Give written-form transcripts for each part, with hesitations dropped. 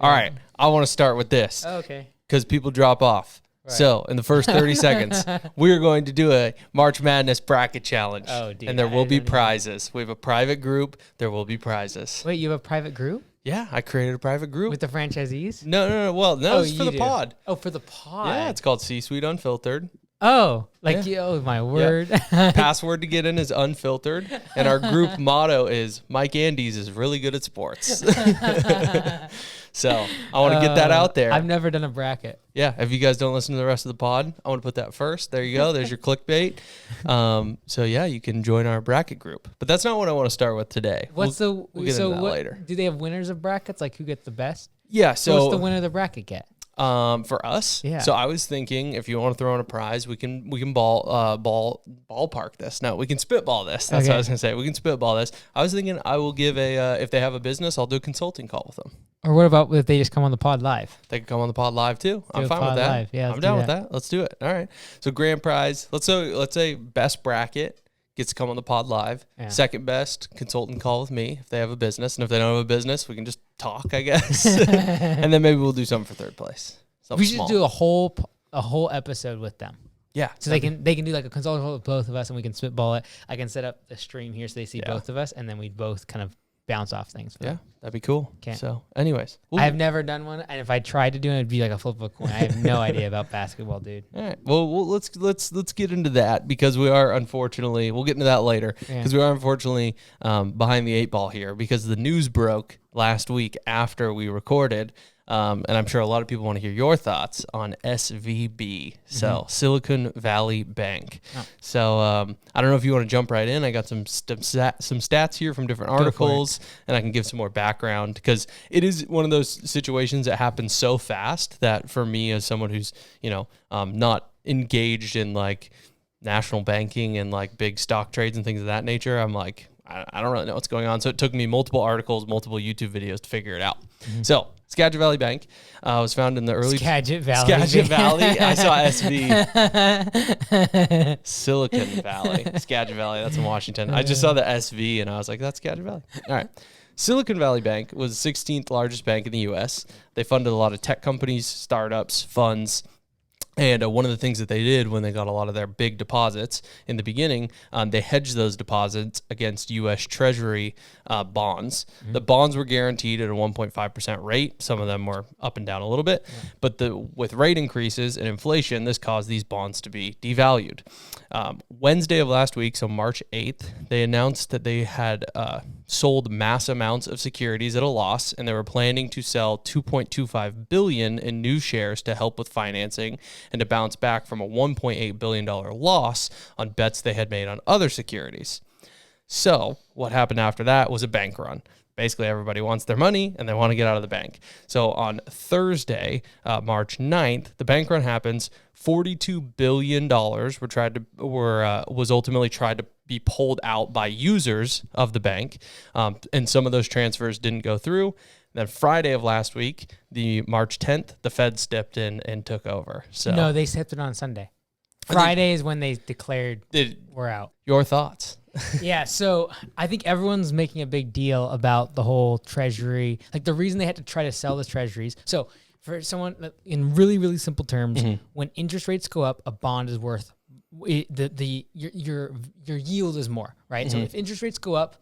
All right. I want to start with this. Oh, okay. Because people drop off. Right. So in the first 30 seconds, we're going to do a March Madness bracket challenge. Oh, dude. And there will be prizes. We have a private group. There will be prizes. Wait, you have a private group? Yeah, I created a private group. With the franchisees? No. Well, no, it's for the pod. Oh, for the pod. Yeah, it's called C-Suite Unfiltered. Oh, like, oh, my word. Yeah. Password to get in is Unfiltered. And our group motto is Mike Andes is really good at sports. So I want to get that out there. I've never done a bracket. Yeah, if you guys don't listen to the rest of the pod, I want to put that first. There you go. There's your clickbait. So yeah, you can join our bracket group. But that's not what I want to start with today. We'll get into that later. Do they have winners of brackets? Like who gets the best? Yeah. So what's the winner of the bracket get? For us, yeah. So I was thinking, if you want to throw in a prize, we can ballpark this. No, we can spitball this. That's what I was gonna say. We can spitball this. I was thinking I will give if they have a business, I'll do a consulting call with them. Or what about if they just come on the pod live? They can come on the pod live too. I'm fine with that. Live. Yeah, I'm down with that. Let's do it. All right. So grand prize. Let's say best bracket gets to come on the pod live. Yeah. Second best, consultant call with me if they have a business. And if they don't have a business, we can just talk, I guess. And then maybe we'll do something for third place. We should do a whole episode with them. Yeah. So they can do like a consulting call with both of us and we can spitball it. I can set up the stream here so they see both of us and then we both kind of bounce off things. Yeah, that'd be cool. So anyways. I've never done one, and if I tried to do it, it'd be like a flip of a coin. I have no idea about basketball, dude. All right. Well, let's get into that because we are unfortunately, we'll get into that later, because we are unfortunately behind the 8 ball here because the news broke last week after we recorded. And I'm sure a lot of people want to hear your thoughts on SVB, so Silicon Valley Bank. Oh. So I don't know if you want to jump right in. I got some stats here from different articles, and I can give some more background because it is one of those situations that happens so fast that for me as someone who's not engaged in like national banking and like big stock trades and things of that nature, I'm like, I don't really know what's going on. So it took me multiple articles, multiple YouTube videos to figure it out. So Skagit Valley Bank was founded in the early... Skagit Valley. I saw SV. Silicon Valley. Skagit Valley. That's in Washington. I just saw the SV, and I was like, that's Skagit Valley. All right. Silicon Valley Bank was the 16th largest bank in the U.S. They funded a lot of tech companies, startups, funds. And one of the things that they did when they got a lot of their big deposits in the beginning, they hedged those deposits against U.S. Treasury bonds. The bonds were guaranteed at a 1.5% rate. Some of them were up and down a little bit. But with rate increases and inflation, this caused these bonds to be devalued. Wednesday of last week, so March 8th, they announced that they had sold mass amounts of securities at a loss, and they were planning to sell $2.25 billion in new shares to help with financing and to bounce back from a $1.8 billion loss on bets they had made on other securities. So what happened after that was a bank run. Basically, everybody wants their money and they want to get out of the bank. So on Thursday, March 9th, the bank run happens. $42 billion was ultimately tried to be pulled out by users of the bank. And some of those transfers didn't go through. Then Friday of last week, the March 10th, the Fed stepped in and took over. So no, they stepped in on Sunday. Friday is when they declared we're out. Your thoughts? Yeah, so I think everyone's making a big deal about the whole treasury. Like the reason they had to try to sell the treasuries. So for someone, in really, really simple terms, when interest rates go up, a bond is worth your yield is more, right? So if interest rates go up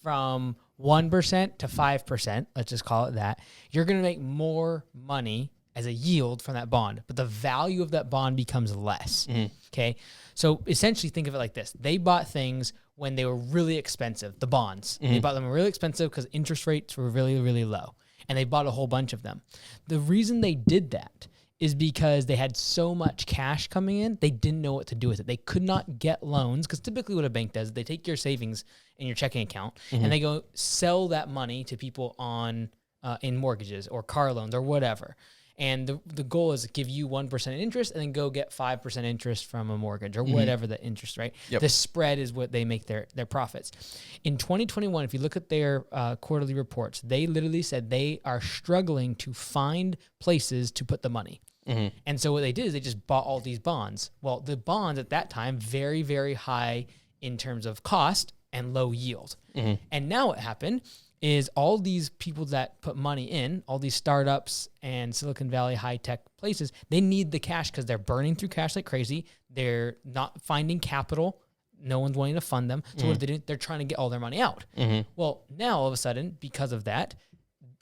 from 1% to 5%, let's just call it that, you're going to make more money as a yield from that bond, but the value of that bond becomes less. Okay. So essentially think of it like this. They bought things when they were really expensive, the bonds. They bought them really expensive because interest rates were really, really low, and they bought a whole bunch of them. The reason they did that is because they had so much cash coming in, they didn't know what to do with it. They could not get loans, because typically what a bank does is they take your savings in your checking account and they go sell that money to people on in mortgages or car loans or whatever. And the goal is to give you 1% interest and then go get 5% interest from a mortgage or whatever the interest, right? Yep. The spread is what they make their profits. In 2021, if you look at their quarterly reports, they literally said they are struggling to find places to put the money. And so what they did is they just bought all these bonds. Well, the bonds at that time, very, very high in terms of cost and low yield. And now what happened is all these people that put money in, all these startups and Silicon Valley high-tech places, they need the cash because they're burning through cash like crazy. They're not finding capital. No one's wanting to fund them. So what do they do? They're trying to get all their money out. Well, now all of a sudden, because of that,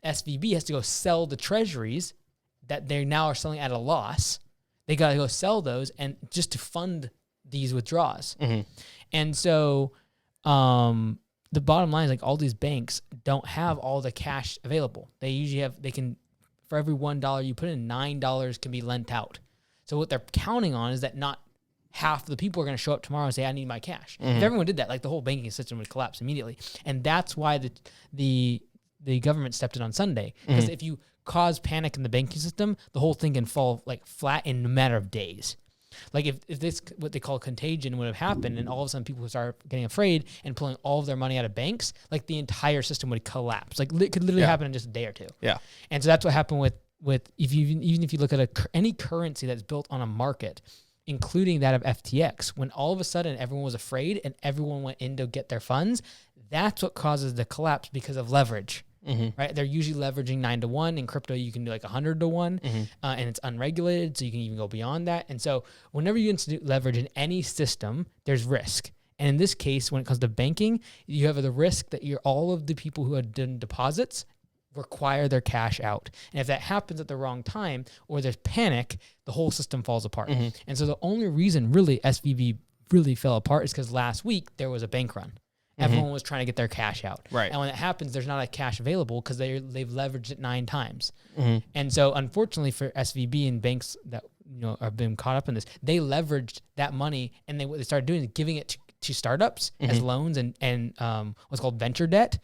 SVB has to go sell the treasuries that they now are selling at a loss. They got to go sell those and just to fund these withdrawals. And so the bottom line is like all these banks don't have all the cash available. They usually have, they can, for every $1 you put in, $9 can be lent out. So what they're counting on is that not half the people are going to show up tomorrow and say, I need my cash. If everyone did that, like the whole banking system would collapse immediately. And that's why the government stepped in on Sunday. Because if you cause panic in the banking system, the whole thing can fall like flat in a matter of days. Like if this, what they call contagion, would have happened and all of a sudden people would start getting afraid and pulling all of their money out of banks, like the entire system would collapse. Like it could literally happen in just a day or two. Yeah. And so that's what happened with even if you look at any currency that's built on a market, including that of FTX, when all of a sudden everyone was afraid and everyone went in to get their funds, that's what causes the collapse because of leverage. Right? They're usually leveraging 9 to 1. In crypto, you can do like 100 to 1, and it's unregulated, so you can even go beyond that. And so whenever you institute leverage in any system, there's risk. And in this case, when it comes to banking, you have the risk that all of the people who have done deposits require their cash out. And if that happens at the wrong time or there's panic, the whole system falls apart. And so the only reason really SVB really fell apart is because last week there was a bank run. Everyone was trying to get their cash out. Right. And when that happens, there's not a cash available because they've leveraged it 9 times. And so unfortunately for SVB and banks that have been caught up in this, they leveraged that money and what they started doing is giving it to startups as loans and what's called venture debt.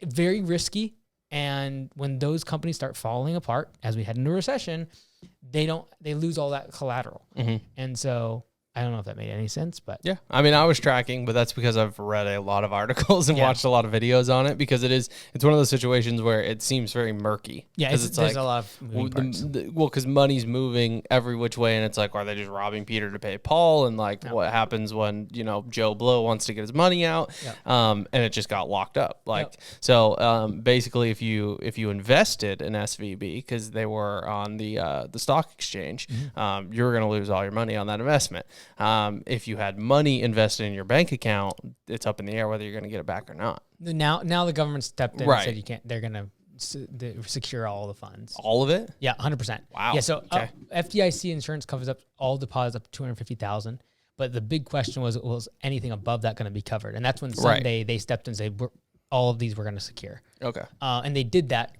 Very risky. And when those companies start falling apart, as we head into a recession, they lose all that collateral. And so I don't know if that made any sense, but yeah, I mean, I was tracking, but that's because I've read a lot of articles and watched a lot of videos on it because it's one of those situations where it seems very murky. Yeah, there's like a lot of moving parts. Because money's moving every which way, and it's like, are they just robbing Peter to pay Paul? And like, what happens when Joe Blow wants to get his money out, and it just got locked up. Like, so basically, if you invested in SVB because they were on the stock exchange, you were going to lose all your money on that investment. If you had money invested in your bank account, it's up in the air whether you're going to get it back or not. Now the government stepped in and said you can't. They're going to secure all the funds. All of it? Yeah, 100%. Wow. Yeah, so FDIC insurance covers up all deposits up to $250,000. But the big question was anything above that going to be covered? And that's when Sunday they stepped in and said all of these we're going to secure. Okay. And they did that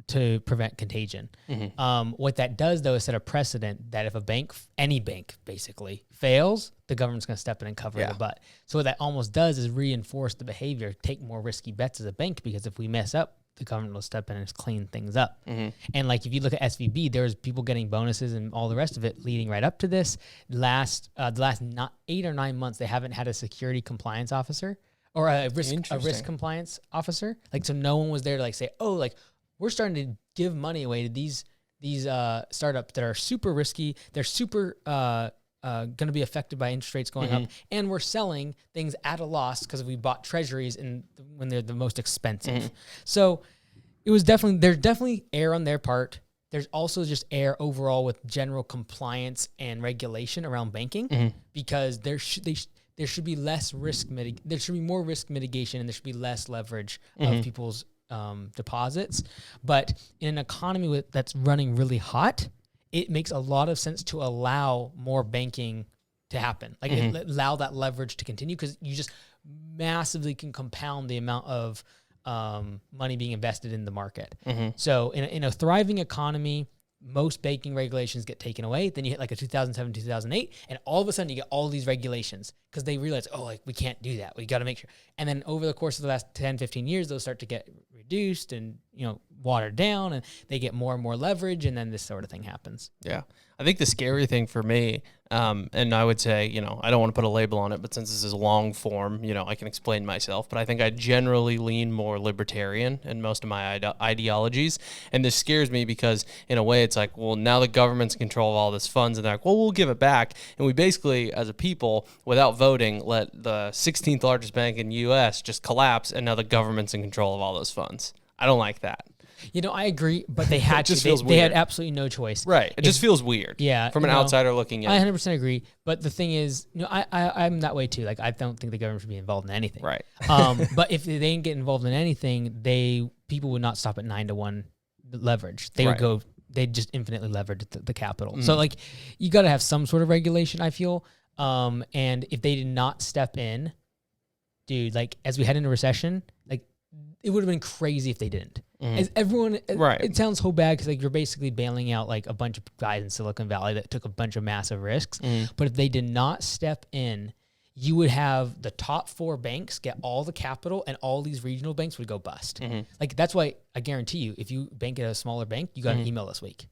to prevent contagion. What that does, though, is set a precedent that if a bank, any bank basically, fails, the government's going to step in and cover the butt. So what that almost does is reinforce the behavior, take more risky bets as a bank, because if we mess up, the government will step in and clean things up. And like if you look at SVB, there's people getting bonuses and all the rest of it leading right up to this. The last 8 or 9 months, they haven't had a security compliance officer or a risk compliance officer. Like, so no one was there to like say, oh, like we're starting to give money away to these startups that are super risky. They're super going to be affected by interest rates going up, and we're selling things at a loss because we bought treasuries when they're the most expensive. So there's definitely error on their part. There's also just error overall with general compliance and regulation around banking, because there should be less risk there should be more risk mitigation, and there should be less leverage of people's deposits. But in an economy that's running really hot, it makes a lot of sense to allow more banking to happen. Like allow that leverage to continue, because you just massively can compound the amount of money being invested in the market. So in a thriving economy, most banking regulations get taken away. Then you hit like a 2007, 2008, and all of a sudden you get all these regulations because they realize, oh, like we can't do that. We got to make sure. And then over the course of the last 10, 15 years, those start to get reduced and, watered down, and they get more and more leverage, and then this sort of thing happens. Yeah. I think the scary thing for me And I would say, I don't want to put a label on it, but since this is long form, I can explain myself. But I think I generally lean more libertarian in most of my ideologies. And this scares me because, in a way, it's like, well, now the government's in control of all this funds. And they're like, well, we'll give it back. And we basically, as a people, without voting, let the 16th largest bank in the U.S. just collapse. And now the government's in control of all those funds. I don't like that. I agree, but they had to. They had absolutely no choice. Right. It just feels weird. Yeah. From an outsider looking in. I 100% agree. But the thing is, I'm that way too. Like, I don't think the government should be involved in anything. Right. But if they didn't get involved in anything, people would not stop at 9-to-1 leverage. They would go. They'd just infinitely leverage the capital. So like, you got to have some sort of regulation, I feel. And if they did not step in, dude, like as we head into recession, like it would have been crazy if they didn't. As everyone, it sounds so bad because like you're basically bailing out like a bunch of guys in Silicon Valley that took a bunch of massive risks. But if they did not step in, you would have the top 4 banks get all the capital, and all these regional banks would go bust. Like that's why I guarantee you, if you bank at a smaller bank, you got an email this week.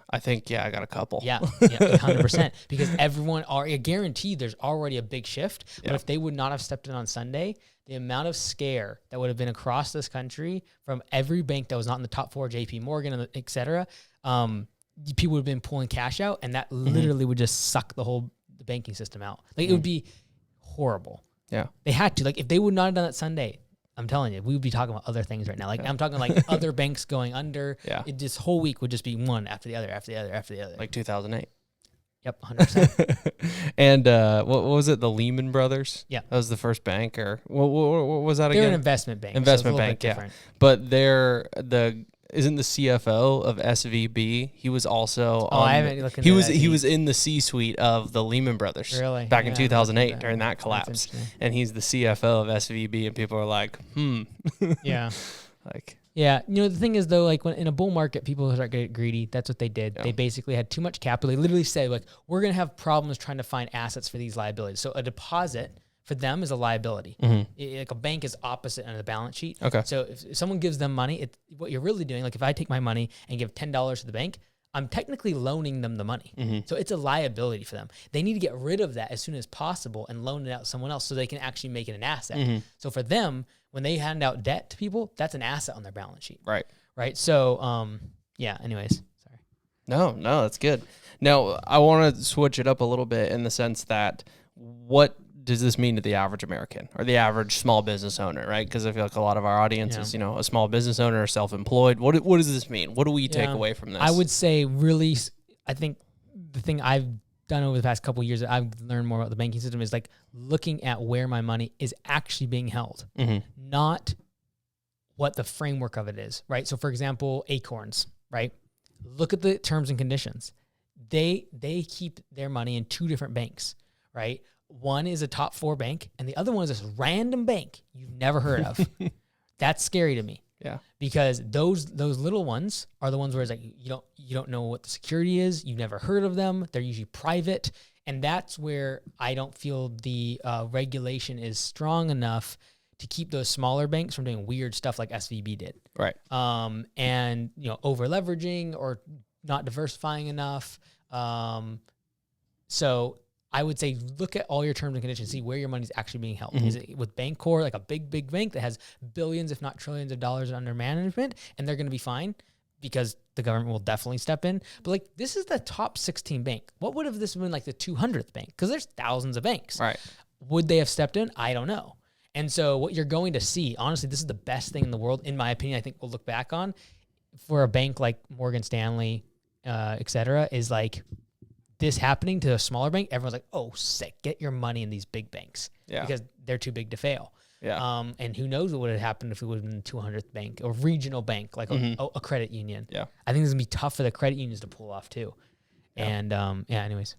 I think, I got a couple. Yeah, 100%. Because I guarantee there's already a big shift. But if they would not have stepped in on Sunday, the amount of scare that would have been across this country from every bank that was not in the top 4, JP Morgan, et cetera, people would have been pulling cash out, and that literally would just suck the banking system out. Like, it would be horrible. Yeah. They had to. Like, if they would not have done it Sunday, I'm telling you, we would be talking about other things right now. Like, I'm talking like other banks going under. Yeah. This whole week would just be one after the other, after the other, after the other. Like 2008. Yep, 100%. And what was it? The Lehman Brothers? Yeah. That was the first bank, or what was that again? They're an investment bank. Investment bank, yeah. But isn't the CFO of SVB? He was also I haven't looked into that. He was in the C-suite of the Lehman Brothers back in 2008 during that collapse. And he's the CFO of SVB, and people are like, Yeah. Like, yeah, the thing is though, like when in a bull market, people start getting greedy. That's what they did. Yeah. They basically had too much capital. They literally said, like, we're gonna have problems trying to find assets for these liabilities. So a deposit for them is a liability. Like a bank is opposite on the balance sheet. Okay. So if someone gives them money, what you're really doing, like if I take my money and give $10 to the bank, I'm technically loaning them the money. So it's a liability for them. They need to get rid of that as soon as possible and loan it out to someone else so they can actually make it an asset. So for them, when they hand out debt to people, that's an asset on their balance sheet. Right. So, anyways, sorry. No, that's good. Now, I want to switch it up a little bit in the sense that what does this mean to the average American or the average small business owner, right? Because I feel like a lot of our audience is, a small business owner or self-employed. What does this mean? What do we take away from this? I would say really, I think the thing I've done over the past couple of years that I've learned more about the banking system is like looking at where my money is actually being held, not what the framework of it is, right? So for example, Acorns, right? Look at the terms and conditions. They keep their money in 2 different banks, right? One is a top 4 bank, and the other one is this random bank you've never heard of. That's scary to me. Yeah. Because those little ones are the ones where it's like you don't know what the security is. You've never heard of them. They're usually private, and that's where I don't feel the regulation is strong enough to keep those smaller banks from doing weird stuff like SVB did. Right. And over leveraging or not diversifying enough. So I would say look at all your terms and conditions, see where your money's actually being held. Is it with Bancorp, like a big bank that has billions, if not trillions of dollars under management, and they're going to be fine because the government will definitely step in. But like, this is the top 16 bank. What would have this been like the 200th bank? Because there's thousands of banks. Right. Would they have stepped in? I don't know. And so what you're going to see, honestly, this is the best thing in the world, in my opinion, I think we'll look back on for a bank like Morgan Stanley, et cetera, is like, this happening to a smaller bank, everyone's like, oh, sick, get your money in these big banks because they're too big to fail. Yeah. And who knows what would have happened if it would have been the 200th bank or regional bank, like a credit union. Yeah. I think this is going to be tough for the credit unions to pull off too. Yeah. And anyways.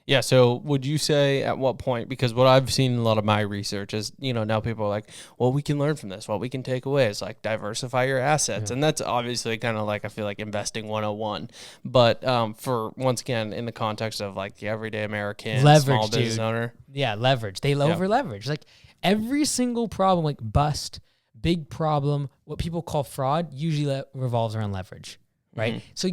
Yeah, so would you say at what point, because what I've seen in a lot of my research is, now people are like, well, we can learn from this. What we can take away is like diversify your assets. Yeah. And that's obviously kind of like, I feel like investing 101. But for, once again, in the context of like the everyday American small business owner. Yeah, leverage. They over leverage. Like every single problem, like bust, big problem, what people call fraud, usually revolves around leverage, right? So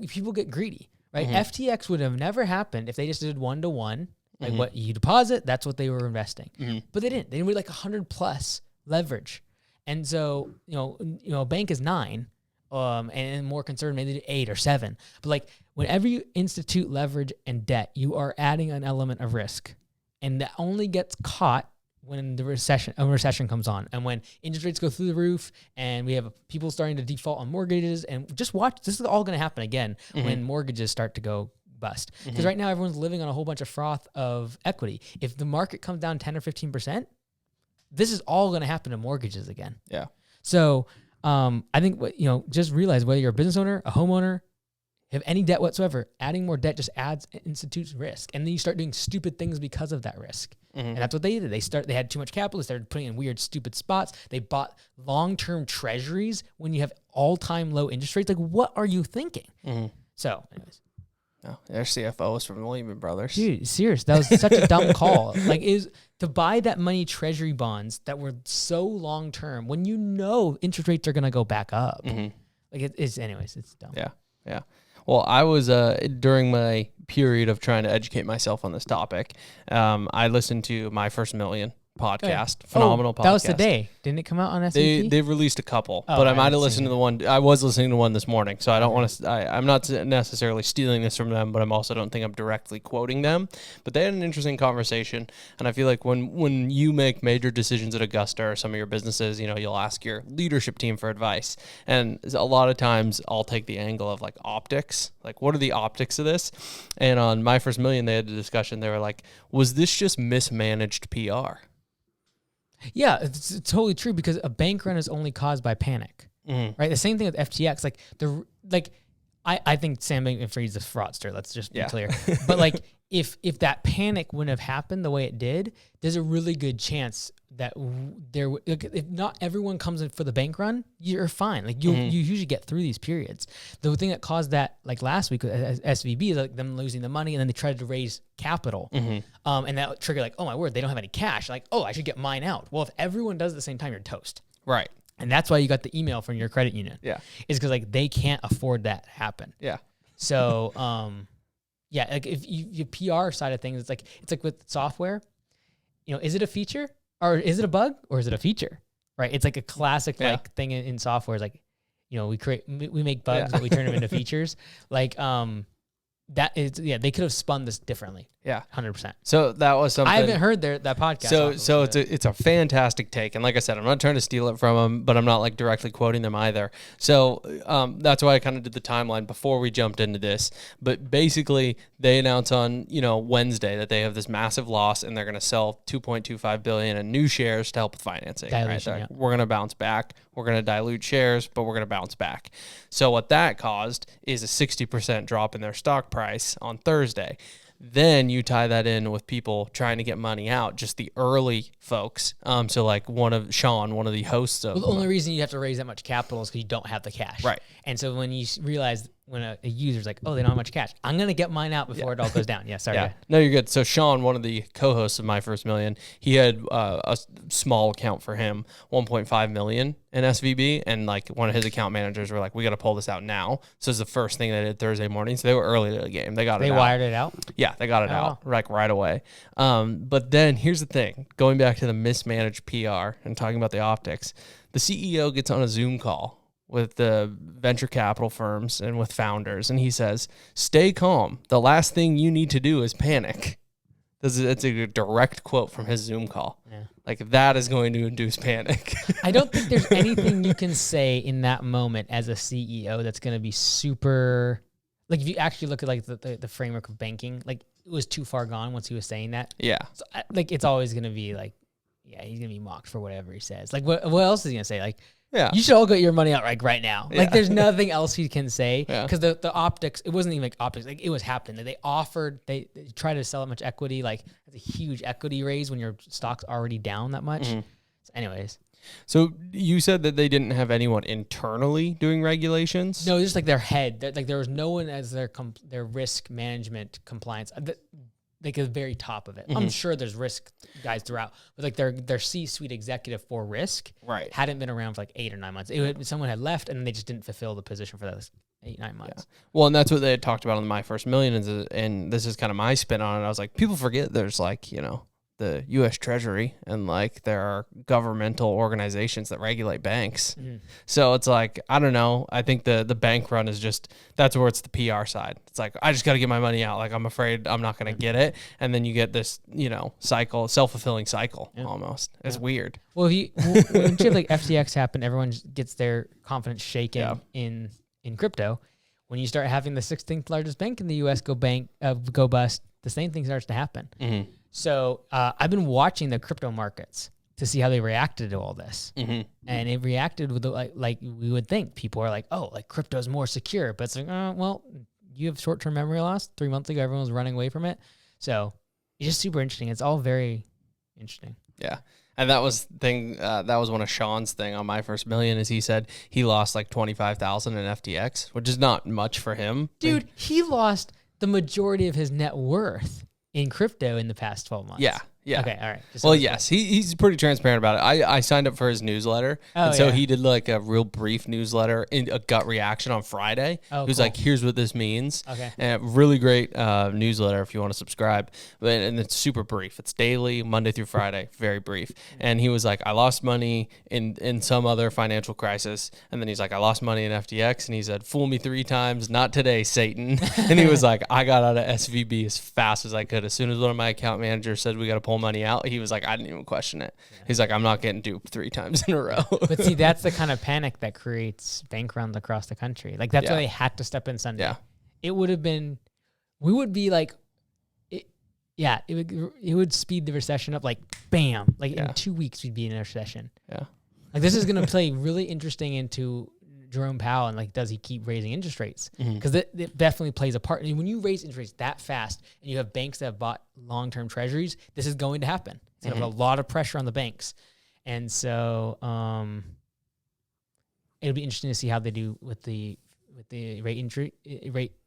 people get greedy. right? FTX would have never happened if they just did 1-to-1. Like what you deposit, that's what they were investing. But they didn't. They did like 100+ leverage. And so, a bank is 9, and more conservative, maybe 8 or 7. But like whenever you institute leverage and debt, you are adding an element of risk. And that only gets caught when a recession comes on, and when interest rates go through the roof, and we have people starting to default on mortgages. And just watch, this is all going to happen again when mortgages start to go bust. Because right now everyone's living on a whole bunch of froth of equity. If the market comes down 10 or 15%, this is all going to happen to mortgages again. Yeah. So I think just realize whether you're a business owner, a homeowner, have any debt whatsoever, adding more debt just institutes risk. And then you start doing stupid things because of that risk. And that's what they did. They had too much capital. They started putting in weird, stupid spots. They bought long-term treasuries when you have all-time low interest rates. Like, what are you thinking? So anyways. No, their CFO is from the Lehman Brothers. Dude, serious. That was such a dumb call. Like, is to buy that money treasury bonds that were so long term when you know interest rates are going to go back up. Like, it's dumb. Yeah. Well, I was during my period of trying to educate myself on this topic. I listened to My First Million podcast, phenomenal podcast. That was today. Didn't it come out on SVP? They've released a couple, but I might have listened to the one. I was listening to one this morning, so I don't want to. I'm not necessarily stealing this from them, but I'm also don't think I'm directly quoting them. But they had an interesting conversation, and I feel like when you make major decisions at Augusta or some of your businesses, you'll ask your leadership team for advice, and a lot of times I'll take the angle of like optics, like what are the optics of this? And on My First Million, they had a discussion. They were like, was this just mismanaged PR? Yeah, it's totally true, because a bank run is only caused by panic, right? The same thing with FTX. I think Sam Bankman-Fried's a fraudster. Let's just be clear. But like, if that panic wouldn't have happened the way it did, there's a really good chance that if not everyone comes in for the bank run, you're fine. Like you usually get through these periods. The thing that caused that, like last week with SVB, is like them losing the money, and then they tried to raise capital, and that triggered like, oh my word, they don't have any cash. Like, oh, I should get mine out. Well, if everyone does it at the same time, you're toast. Right. And that's why you got the email from your credit union. Yeah. Is because like they can't afford that to happen. Yeah. So like if you PR side of things, it's like with software, is it a feature or is it a bug or is it a feature? Right. It's like a classic thing in software. Is like, we make bugs, but we turn them into features. Like that is they could have spun this differently. Yeah, 100%. So that was something. I haven't heard that podcast. So it's a fantastic take, and like I said, I'm not trying to steal it from them, but I'm not like directly quoting them either. So that's why I kind of did the timeline before we jumped into this. But basically, they announce on Wednesday that they have this massive loss, and they're going to sell $2.25 billion in new shares to help with financing. Dilution, right? We're going to bounce back. We're going to dilute shares, but we're going to bounce back. So what that caused is a 60% drop in their stock price on Thursday. Then you tie that in with people trying to get money out, just the early folks. So like Sean, one of the hosts of... Well, the only reason you have to raise that much capital is because you don't have the cash. Right. And so when you realize when a user's like, oh, they don't have much cash, I'm going to get mine out before it all goes down. Yeah, sorry. Yeah. No, you're good. So Sean, one of the co-hosts of My First Million, he had a small account for him, 1.5 million in SVB. And like one of his account managers were like, we got to pull this out now. So it's the first thing they did Thursday morning. So they were early to the game. They wired it out? Yeah, they got it out like right away. But then here's the thing, going back to the mismanaged PR and talking about the optics, the CEO gets on a Zoom call with the venture capital firms and with founders, and he says, stay calm. The last thing you need to do is panic. That's a direct quote from his Zoom call. Yeah. Like, that is going to induce panic. I don't think there's anything you can say in that moment as a CEO that's going to be super... Like, if you actually look at like the framework of banking, like, it was too far gone once he was saying that. Yeah. So, like, it's always going to be like, he's going to be mocked for whatever he says. Like, what else is he going to say? Like, you should all get your money out right now. Like, there's nothing else he can say. Because the optics, it wasn't even like optics. Like, it was happening. They tried to sell that much equity. Like, it's a huge equity raise when your stock's already down that much. So anyways. So you said that they didn't have anyone internally doing regulations? No, just like their head. Like, there was no one as their risk management compliance. Like at the very top of it. I'm sure there's risk guys throughout, but like their C-suite executive for risk hadn't been around for like 8 or 9 months. Someone had left and they just didn't fulfill the position for that 8-9 months. Well, and that's what they had talked about on My First Million, and this is kind of my spin on it. I was like, people forget there's like, the U.S. Treasury and like there are governmental organizations that regulate banks. So it's like, I don't know. I think the bank run is just, that's where it's the PR side. It's like, I just got to get my money out. Like, I'm afraid I'm not going to get it. And then you get this, cycle, self-fulfilling cycle almost. It's weird. Well, when shit like FTX happened, everyone gets their confidence shaken in crypto. When you start having the 16th largest bank in the U.S. go bust, the same thing starts to happen. So I've been watching the crypto markets to see how they reacted to all this. And it reacted with like we would think. People are like, oh, like crypto is more secure. But it's like, well, you have short-term memory loss. 3 months ago, everyone was running away from it. So it's just super interesting. It's all very interesting. Yeah. And that was one of Sean's thing on My First Million is he said he lost like 25,000 in FTX, which is not much for him. Dude, he lost the majority of his net worth in crypto in the past 12 months. Yeah. Okay, all right. Well, yes, he's pretty transparent about it. I signed up for his newsletter, so he did like a real brief newsletter, a gut reaction on Friday. He was like, "Here's what this means." Okay. And really great newsletter if you want to subscribe. And it's super brief. It's daily, Monday through Friday, very brief. And he was like, "I lost money in some other financial crisis," and then he's like, "I lost money in FTX," and he said, "Fool me 3 times, not today, Satan." And he was like, "I got out of SVB as fast as I could. As soon as one of my account managers said we got to pull money out," he was like, "I didn't even question it." He's like, "I'm not getting duped 3 times in a row." But see, that's the kind of panic that creates bank runs across the country. Like that's why they had to step in Sunday. Yeah. It would have been, we would be like, it would speed the recession up like bam. Like in 2 weeks we'd be in a recession. Yeah. Like this is going to play really interesting into Jerome Powell and like, does he keep raising interest rates? Because it definitely plays a part. And when you raise interest rates that fast and you have banks that have bought long-term treasuries, this is going to happen. It's going to put a lot of pressure on the banks. And so it'll be interesting to see how they do with the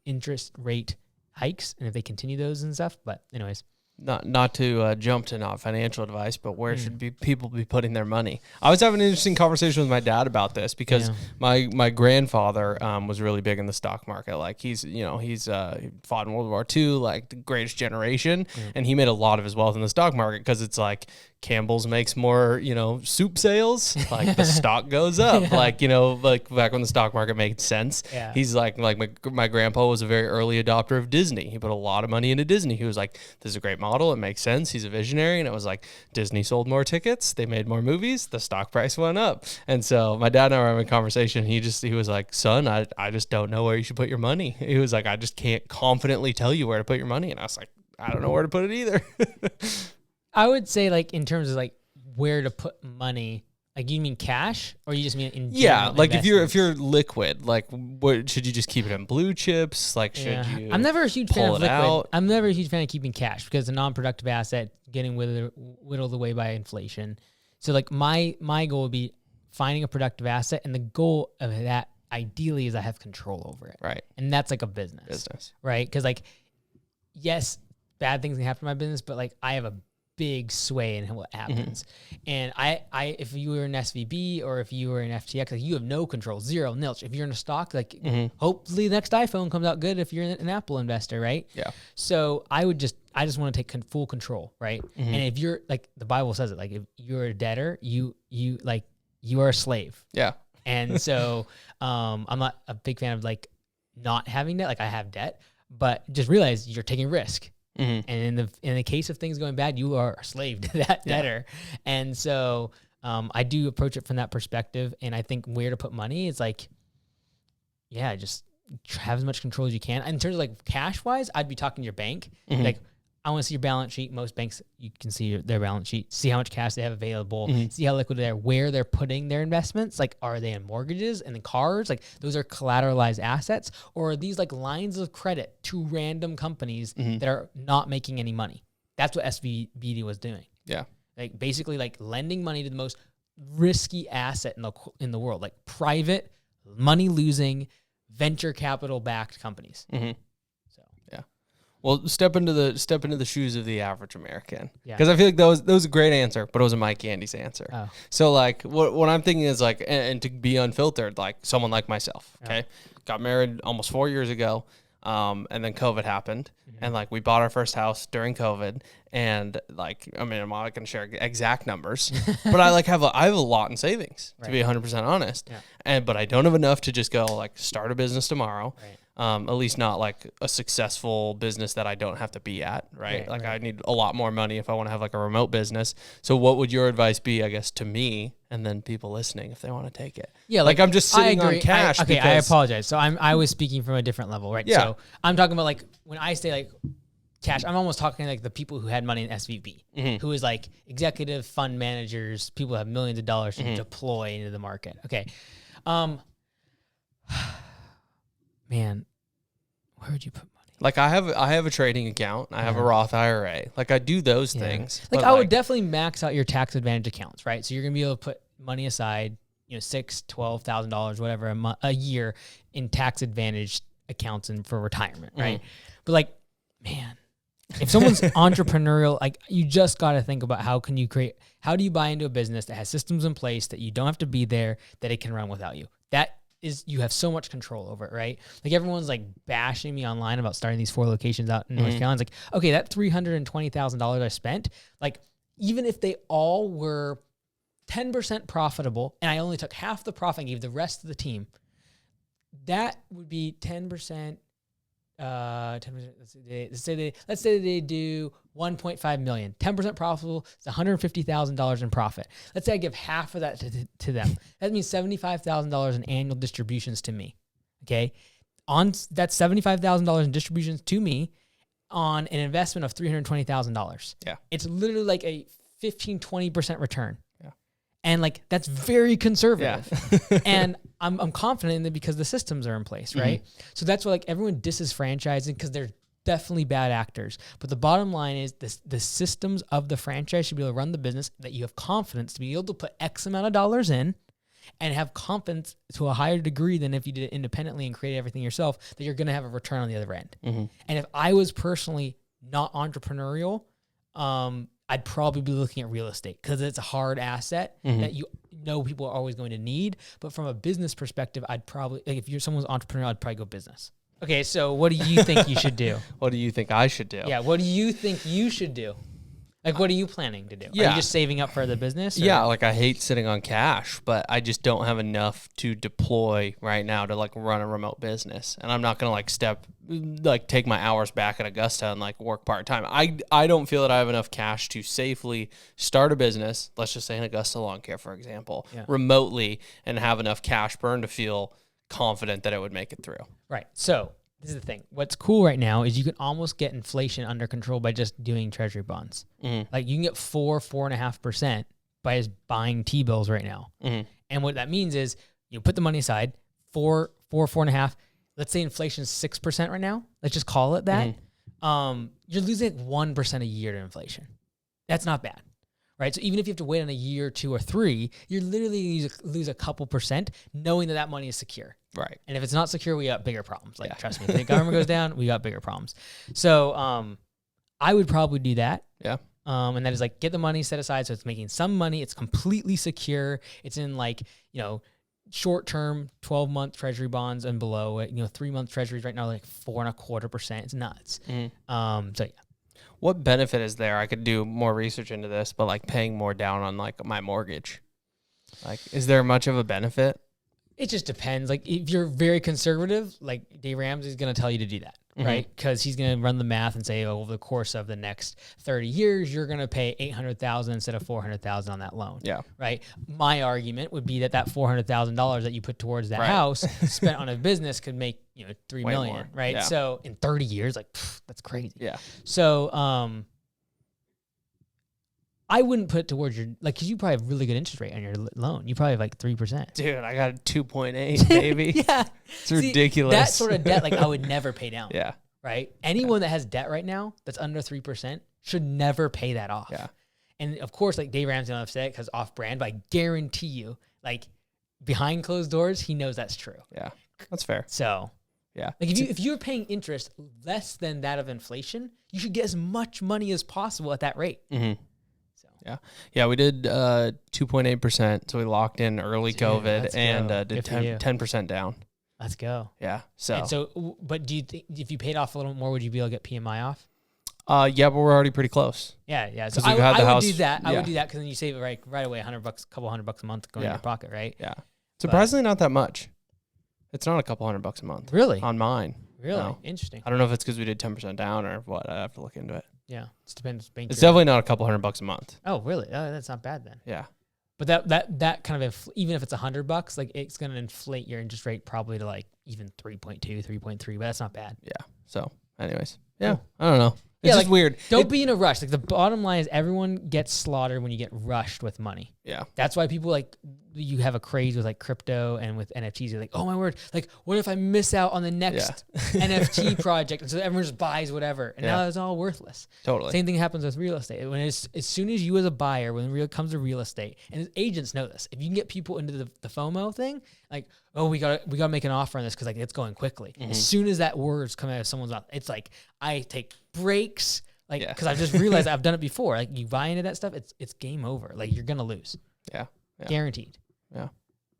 interest rate hikes and if they continue those and stuff. But anyways. Not to jump to not financial advice, but where should people be putting their money? I was having an interesting conversation with my dad about this because my grandfather was really big in the stock market. Like he's fought in World War II, like the greatest generation, and he made a lot of his wealth in the stock market because it's like Campbell's makes more, soup sales, like the stock goes up, like back when the stock market made sense. Yeah. He's like my grandpa was a very early adopter of Disney. He put a lot of money into Disney. He was like, this is a great model. It makes sense. He's a visionary. And it was like Disney sold more tickets. They made more movies. The stock price went up. And so my dad and I were having a conversation. He was like, son, I just don't know where you should put your money. He was like, I just can't confidently tell you where to put your money. And I was like, I don't know where to put it either. I would say like in terms of like where to put money, like you mean cash or you just mean in general like if you're liquid, like what should you just keep it in blue chips? Like should you I'm never a huge fan of liquid. Out? I'm never a huge fan of keeping cash because it's a non-productive asset getting whittled away by inflation. So like my goal would be finding a productive asset, and the goal of that ideally is I have control over it. Right. And that's like a business. Right? Because like yes, bad things can happen to my business, but like I have a big sway in what happens. And I if you were in SVB or if you were in FTX, like you have no control, zero, nilch. If you're in a stock, like hopefully the next iPhone comes out good if you're an Apple investor, right? Yeah. So I just want to take full control, right? And if you're like the Bible says it, like if you're a debtor, you are a slave. Yeah. And so I'm not a big fan of like not having debt. Like I have debt, but just realize you're taking risk. And in the case of things going bad, you are a slave to that debtor. And so I do approach it from that perspective. And I think where to put money is like, just have as much control as you can. In terms of like cash wise, I'd be talking to your bank. Like, I want to see your balance sheet. Most banks, you can see their balance sheet, see how much cash they have available, see how liquid they are, where they're putting their investments. Like, are they in mortgages and in cars? Like, those are collateralized assets, or are these like lines of credit to random companies that are not making any money? That's what SVB was doing. Yeah, like basically like lending money to the most risky asset in the world, like private money losing venture capital backed companies. Well, step into the shoes of the average American. Yeah. Because I feel like that was a great answer, but it wasn't Mike Candy's answer. Oh. So like what I'm thinking is like, and to be unfiltered, like someone like myself. Okay, got married almost 4 years ago, and then COVID happened, and like we bought our first house during COVID, and like I mean I'm not gonna share exact numbers, but I have a lot in savings to be 100% honest, but I don't have enough to just go like start a business tomorrow. Right. At least not like a successful business that I don't have to be at, right? I need a lot more money if I want to have like a remote business. So what would your advice be, I guess, to me and then people listening if they want to take it? Yeah, like I'm just sitting on cash. I apologize. So I was speaking from a different level, right? Yeah. So I'm talking about like when I say like cash, I'm almost talking like the people who had money in SVB, who is like executive fund managers, people who have millions of dollars to deploy into the market. Okay. Man, where would you put money? Like I have a trading account. I have a Roth IRA. Like I do those things. Like I would definitely max out your tax advantage accounts, right? So you're gonna be able to put money aside, $6,000-$12,000, whatever a year in tax advantage accounts and for retirement, right? But like, man, if someone's entrepreneurial, like you just got to think about how do you buy into a business that has systems in place that you don't have to be there, that it can run without you. You have so much control over it, right? Like everyone's like bashing me online about starting these 4 locations out in North Carolina. It's like, okay, that $320,000 I spent, like even if they all were 10% profitable and I only took half the profit and gave the rest to the team, that would be 10%. 10%. Let's say they do 1.5 million. 10% profitable is $150,000 in profit. Let's say I give half of that to them. That means $75,000 in annual distributions to me. Okay, that's $75,000 in distributions to me on an investment of $320,000. Yeah, it's literally like a 15-20% return. And like that's very conservative, and I'm confident in it because the systems are in place, right? So that's why like everyone disses franchising because they're definitely bad actors. But the bottom line is the systems of the franchise should be able to run the business that you have confidence to be able to put X amount of dollars in, and have confidence to a higher degree than if you did it independently and created everything yourself that you're going to have a return on the other end. And if I was personally not entrepreneurial, I'd probably be looking at real estate because it's a hard asset that people are always going to need. But from a business perspective, I'd probably, like if you're someone's entrepreneur, I'd probably go business. Okay, so what do you think you should do? What do you think I should do? Yeah, what do you think you should do? Like, what are you planning to do? Are you just saving up for the business? Or? Yeah, like I hate sitting on cash, but I just don't have enough to deploy right now to like run a remote business. And I'm not going to take my hours back at Augusta and like work part-time. I don't feel that I have enough cash to safely start a business, let's just say in Augusta Lawn Care, for example, remotely, and have enough cash burn to feel confident that it would make it through. Right. So this is the thing. What's cool right now is you can almost get inflation under control by just doing treasury bonds. Like you can get 4.5% by just buying T-bills right now. And what that means is you put the money aside, 4.5. Let's say inflation is 6% right now. Let's just call it that. You're losing like 1% a year to inflation. That's not bad. Right. So even if you have to wait on a year or 2 or 3, you're literally lose a couple percent knowing that money is secure. Right. And if it's not secure, we got bigger problems. Like, trust me, if the government goes down, we got bigger problems. So I would probably do that. Yeah. And that is like get the money set aside so it's making some money. It's completely secure. It's in like, short-term 12-month treasury bonds and below. 3-month treasuries right now are like 4.25%. It's nuts. So yeah. What benefit is there? I could do more research into this, but like paying more down on like my mortgage. Like, is there much of a benefit? It just depends. Like if you're very conservative, like Dave Ramsey's going to tell you to do that, right? Because he's going to run the math and say, over the course of the next 30 years, you're going to pay $800,000 instead of $400,000 on that loan. Yeah. Right. My argument would be that $400,000 that you put towards that house spent on a business could make $3 million, more. Right? Yeah. So in 30 years, like that's crazy. Yeah. So I wouldn't put it towards your, because you probably have really good interest rate on your loan. You probably have like 3%. Dude, I got 2.8, baby. Yeah. It's ridiculous. That sort of debt, I would never pay down. Yeah. Right? Anyone that has debt right now that's under 3% should never pay that off. Yeah. And of course, Dave Ramsey don't have to say it because off brand, but I guarantee you, behind closed doors, he knows that's true. Yeah. That's fair. So. Yeah. Like if you were paying interest less than that of inflation, you should get as much money as possible at that rate. Mm-hmm. So Yeah, we did 2.8%. So we locked in early COVID let's and go. did Good for you. 10% down. Let's go. Yeah. But do you think if you paid off a little more, would you be able to get PMI off? Yeah, but we're already pretty close. Yeah. So 'Cause we've had the I would house- do that. I yeah. would do that because then you save it right away, $100, couple $100 a month going in your pocket, right? Yeah. Surprisingly, not that much. It's not a couple $100 a month. Really? On mine. Really? No. Interesting. I don't know if it's because we did 10% down or what. I have to look into it. Yeah. It depends. It's definitely not a couple $100 a month. Oh, really? Oh, that's not bad then. Yeah. But that kind of even if it's $100, like it's going to inflate your interest rate probably to like even 3.2, 3.3. But that's not bad. Yeah. So, anyways, yeah, Cool. I don't know. It's just weird. Don't be in a rush. Like the bottom line is everyone gets slaughtered when you get rushed with money. Yeah. That's why people like you have a craze with like crypto and with NFTs. You're like, oh my word, like what if I miss out on the next NFT project? And so everyone just buys whatever, and now it's all worthless. Totally. Same thing happens with real estate. When it's as soon as you as a buyer, when it comes to real estate, and agents know this, if you can get people into the FOMO thing, like, oh, we gotta make an offer on this because like it's going quickly. Mm-hmm. As soon as that word's coming out of someone's mouth, it's like I take breaks. Like, Yeah. because I've just realized I've done it before. Like, you buy into that stuff, it's game over. Like, you're gonna lose, Yeah. guaranteed. Yeah.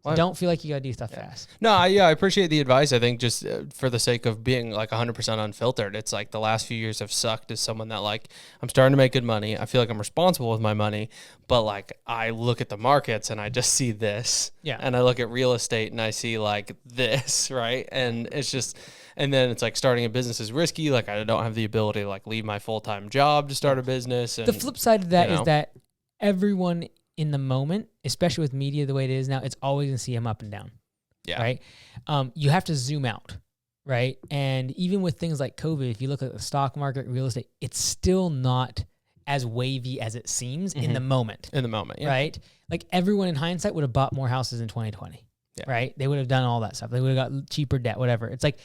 So don't feel like you gotta do stuff fast. No, I appreciate the advice. I think just for the sake of being like 100% unfiltered, it's like the last few years have sucked as someone that like I'm starting to make good money. I feel like I'm responsible with my money, but like I look at the markets and I just see this. Yeah. And I look at real estate and I see like this, right? And it's just, and then it's like starting a business is risky. Like I don't have the ability to like leave my full-time job to start a business. And, The flip side of that you is know. that everyone in the moment, especially with media the way it is now, it's always gonna see them up and down. Yeah. Right. You have to zoom out. Right. And even with things like COVID, if you look at the stock market, real estate, it's still not as wavy as it seems in the moment. In the moment. Yeah. Right? Like everyone in hindsight would have bought more houses in 2020. Yeah. Right? They would have done all that stuff. They would have got cheaper debt, whatever. It's like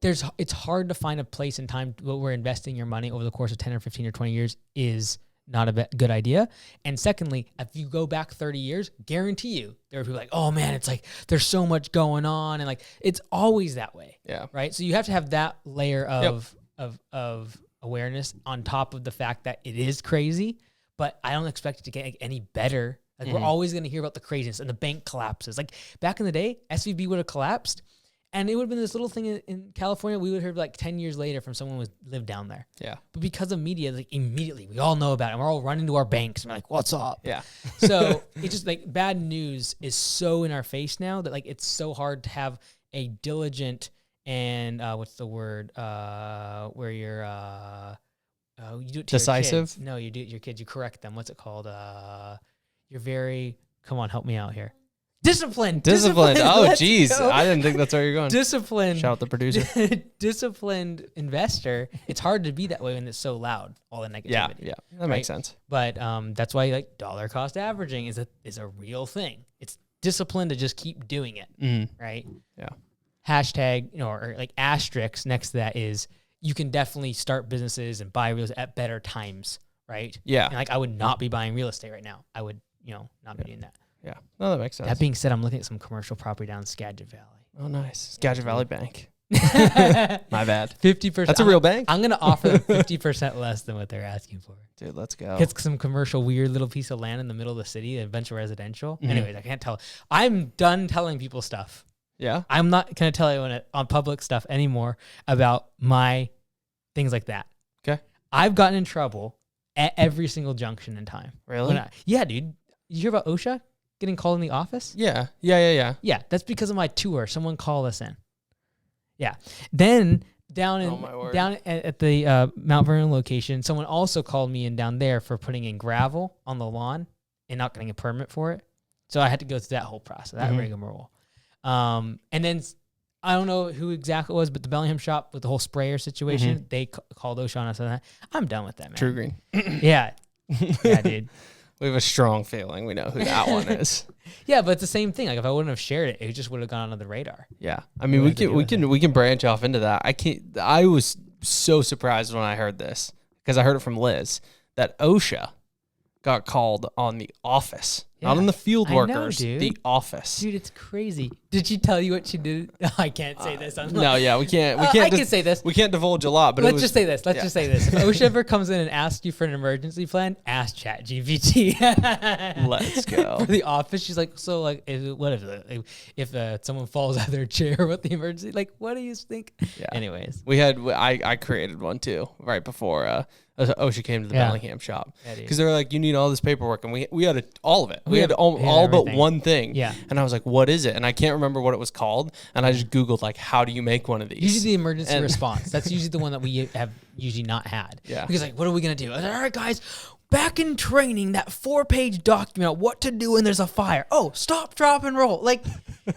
it's hard to find a place in time where investing your money over the course of 10 or 15 or 20 years is not a good idea. And secondly, if you go back 30 years, guarantee you there are people like, oh man, it's like there's so much going on, and like it's always that way. Yeah. Right? So you have to have that layer of awareness on top of the fact that it is crazy, but I don't expect it to get like, any better. Like we're always going to hear about the craziness and the bank collapses. Like back in the day, SVB would have collapsed and it would have been this little thing in California. We would have heard like 10 years later from someone who lived down there. Yeah. But because of media, like immediately we all know about it and we're all running to our banks and we're like, what's up? Yeah. So it's just like bad news is so in our face now that like it's so hard to have a diligent and what's the word? Where you're you do it to Decisive? Your kids. No, you do it to your kids. You correct them. What's it called? You're very. Come on, help me out here. Disciplined. Oh, Let's geez. go. I didn't think that's where you're going. Disciplined. Shout out the producer. Disciplined investor. It's hard to be that way when it's so loud. All the negativity. Yeah. That makes sense. But that's why like dollar cost averaging is a real thing. It's discipline to just keep doing it. Right. Yeah. Hashtag, or like asterisk next to that is you can definitely start businesses and buy real estate at better times. Right. Yeah. And like I would not be buying real estate right now. I would, not be doing that. Yeah. No, that makes sense. That being said, I'm looking at some commercial property down in Skagit Valley. Oh, nice. Skagit Valley Bank. My bad. 50%. That's a real bank? I'm going to offer them 50% less than what they're asking for. Dude, let's go. Get some commercial weird little piece of land in the middle of the city, a bunch of residential. Anyways, I can't tell. I'm done telling people stuff. Yeah. I'm not going to tell anyone on public stuff anymore about my things like that. Okay. I've gotten in trouble at every single junction in time. Really? Yeah, dude. You hear about OSHA getting called in the office? Yeah. Yeah, that's because of my tour. Someone called us in. Yeah. Then down at the Mount Vernon location, someone also called me in down there for putting in gravel on the lawn and not getting a permit for it. So I had to go through that whole process, that rigmarole. And then I don't know who exactly it was, but the Bellingham shop with the whole sprayer situation, they called OSHA on us on that. I'm done with that, man. True Green. Yeah. Yeah, dude. We have a strong feeling we know who that one is. Yeah, but it's the same thing. Like if I wouldn't have shared it, it just would have gone under the radar. Yeah. I mean, we can branch off into that. I was so surprised when I heard this because I heard it from Liz that OSHA got called on the office, Not on the field I know, workers, dude. the office. Dude, it's crazy. Did she tell you what she did? I can't say this. No, yeah, we can't. We I can't. can say this. We can't divulge a lot, but Let's just say this. Let's just say this. If OSHA ever comes in and asks you for an emergency plan, ask ChatGPT. Let's go. For the office, she's like, so like, what if someone falls out of their chair with the emergency? Like, what do you think? Yeah. Anyways, I created one too right before OSHA came to the Bellingham shop because they were like, you need all this paperwork, and we had all of it. We had all but one thing. Yeah. And I was like, what is it? And I can't remember what it was called. And I just Googled like, how do you make one of these? usually the emergency response. That's usually the one that we have usually not had. Yeah. Because like, what are we gonna do? I was like, all right, guys. Back in training, that 4-page document on what to do when there's a fire. Oh, stop, drop, and roll. Like,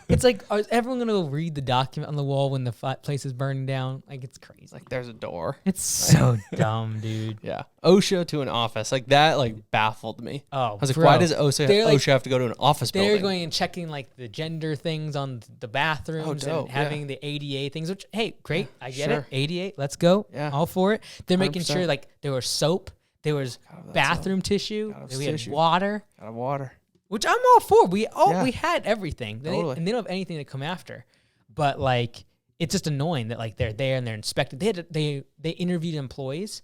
it's like, is everyone going to go read the document on the wall when the place is burning down? Like, it's crazy. Like, there's a door. It's so dumb, dude. Yeah. OSHA to an office. Like, that, like, baffled me. Oh, I was like, bro. why does OSHA have to go to an office building? They're going and checking, like, the gender things on the bathrooms and having the ADA things, which, hey, great. I get it. ADA, let's go. Yeah. All for it. They're making 100%. sure, like, there was soap. There was bathroom tissue. We had water. Got water. Which I'm all for. We had everything. Totally. And they don't have anything to come after. But like, it's just annoying that like they're there and they're inspected. They interviewed employees,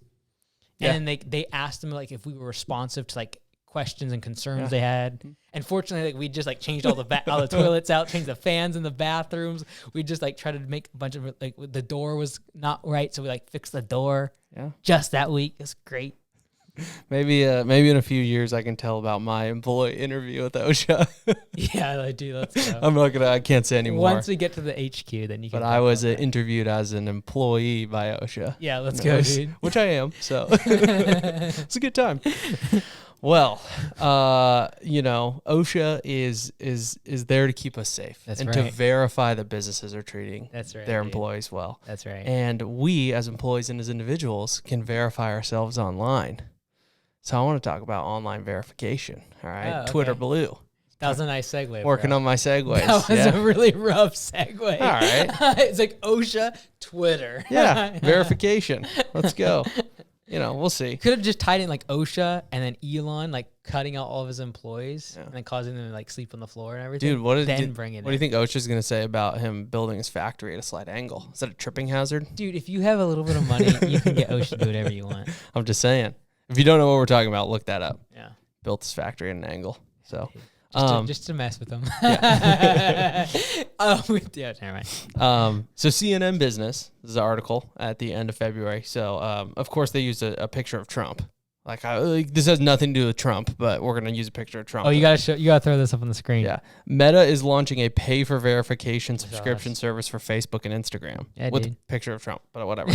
and then they asked them like if we were responsive to like questions and concerns they had. And fortunately, like we just like changed all the toilets out, changed the fans in the bathrooms. We just like tried to make a bunch of like the door was not right, so we like fixed the door. Yeah. Just that week. It's great. Maybe in a few years I can tell about my employee interview with OSHA. Yeah, I do. Let's go. I can't say anymore. Once we get to the HQ, then you can. But I was interviewed as an employee by OSHA. Yeah, let's go, dude. Which I am, so it's a good time. Well, OSHA is there to keep us safe to verify that businesses are treating their employees well. That's right. And we, as employees and as individuals, can verify ourselves online. So I want to talk about online verification. All right, Oh, okay. Twitter Blue. That was a nice segue. Working on my segues. That was a really rough segue. All right. It's like OSHA, Twitter. Yeah, verification. Let's go. We'll see. Could have just tied in like OSHA and then Elon like cutting out all of his employees and then causing them to like sleep on the floor and everything. Dude, what do you think OSHA's going to say about him building his factory at a slight angle? Is that a tripping hazard? Dude, if you have a little bit of money, you can get OSHA to do whatever you want. I'm just saying. If you don't know what we're talking about, look that up. Yeah. Built his factory at an angle. So just to mess with them. Yeah. Yeah, never mind. So CNN Business, this is an article at the end of February. So, of course, they used a picture of Trump. This has nothing to do with Trump, but we're going to use a picture of Trump. Oh, you got to throw this up on the screen. Yeah. Meta is launching a pay for verification subscription service for Facebook and Instagram with a picture of Trump, but whatever.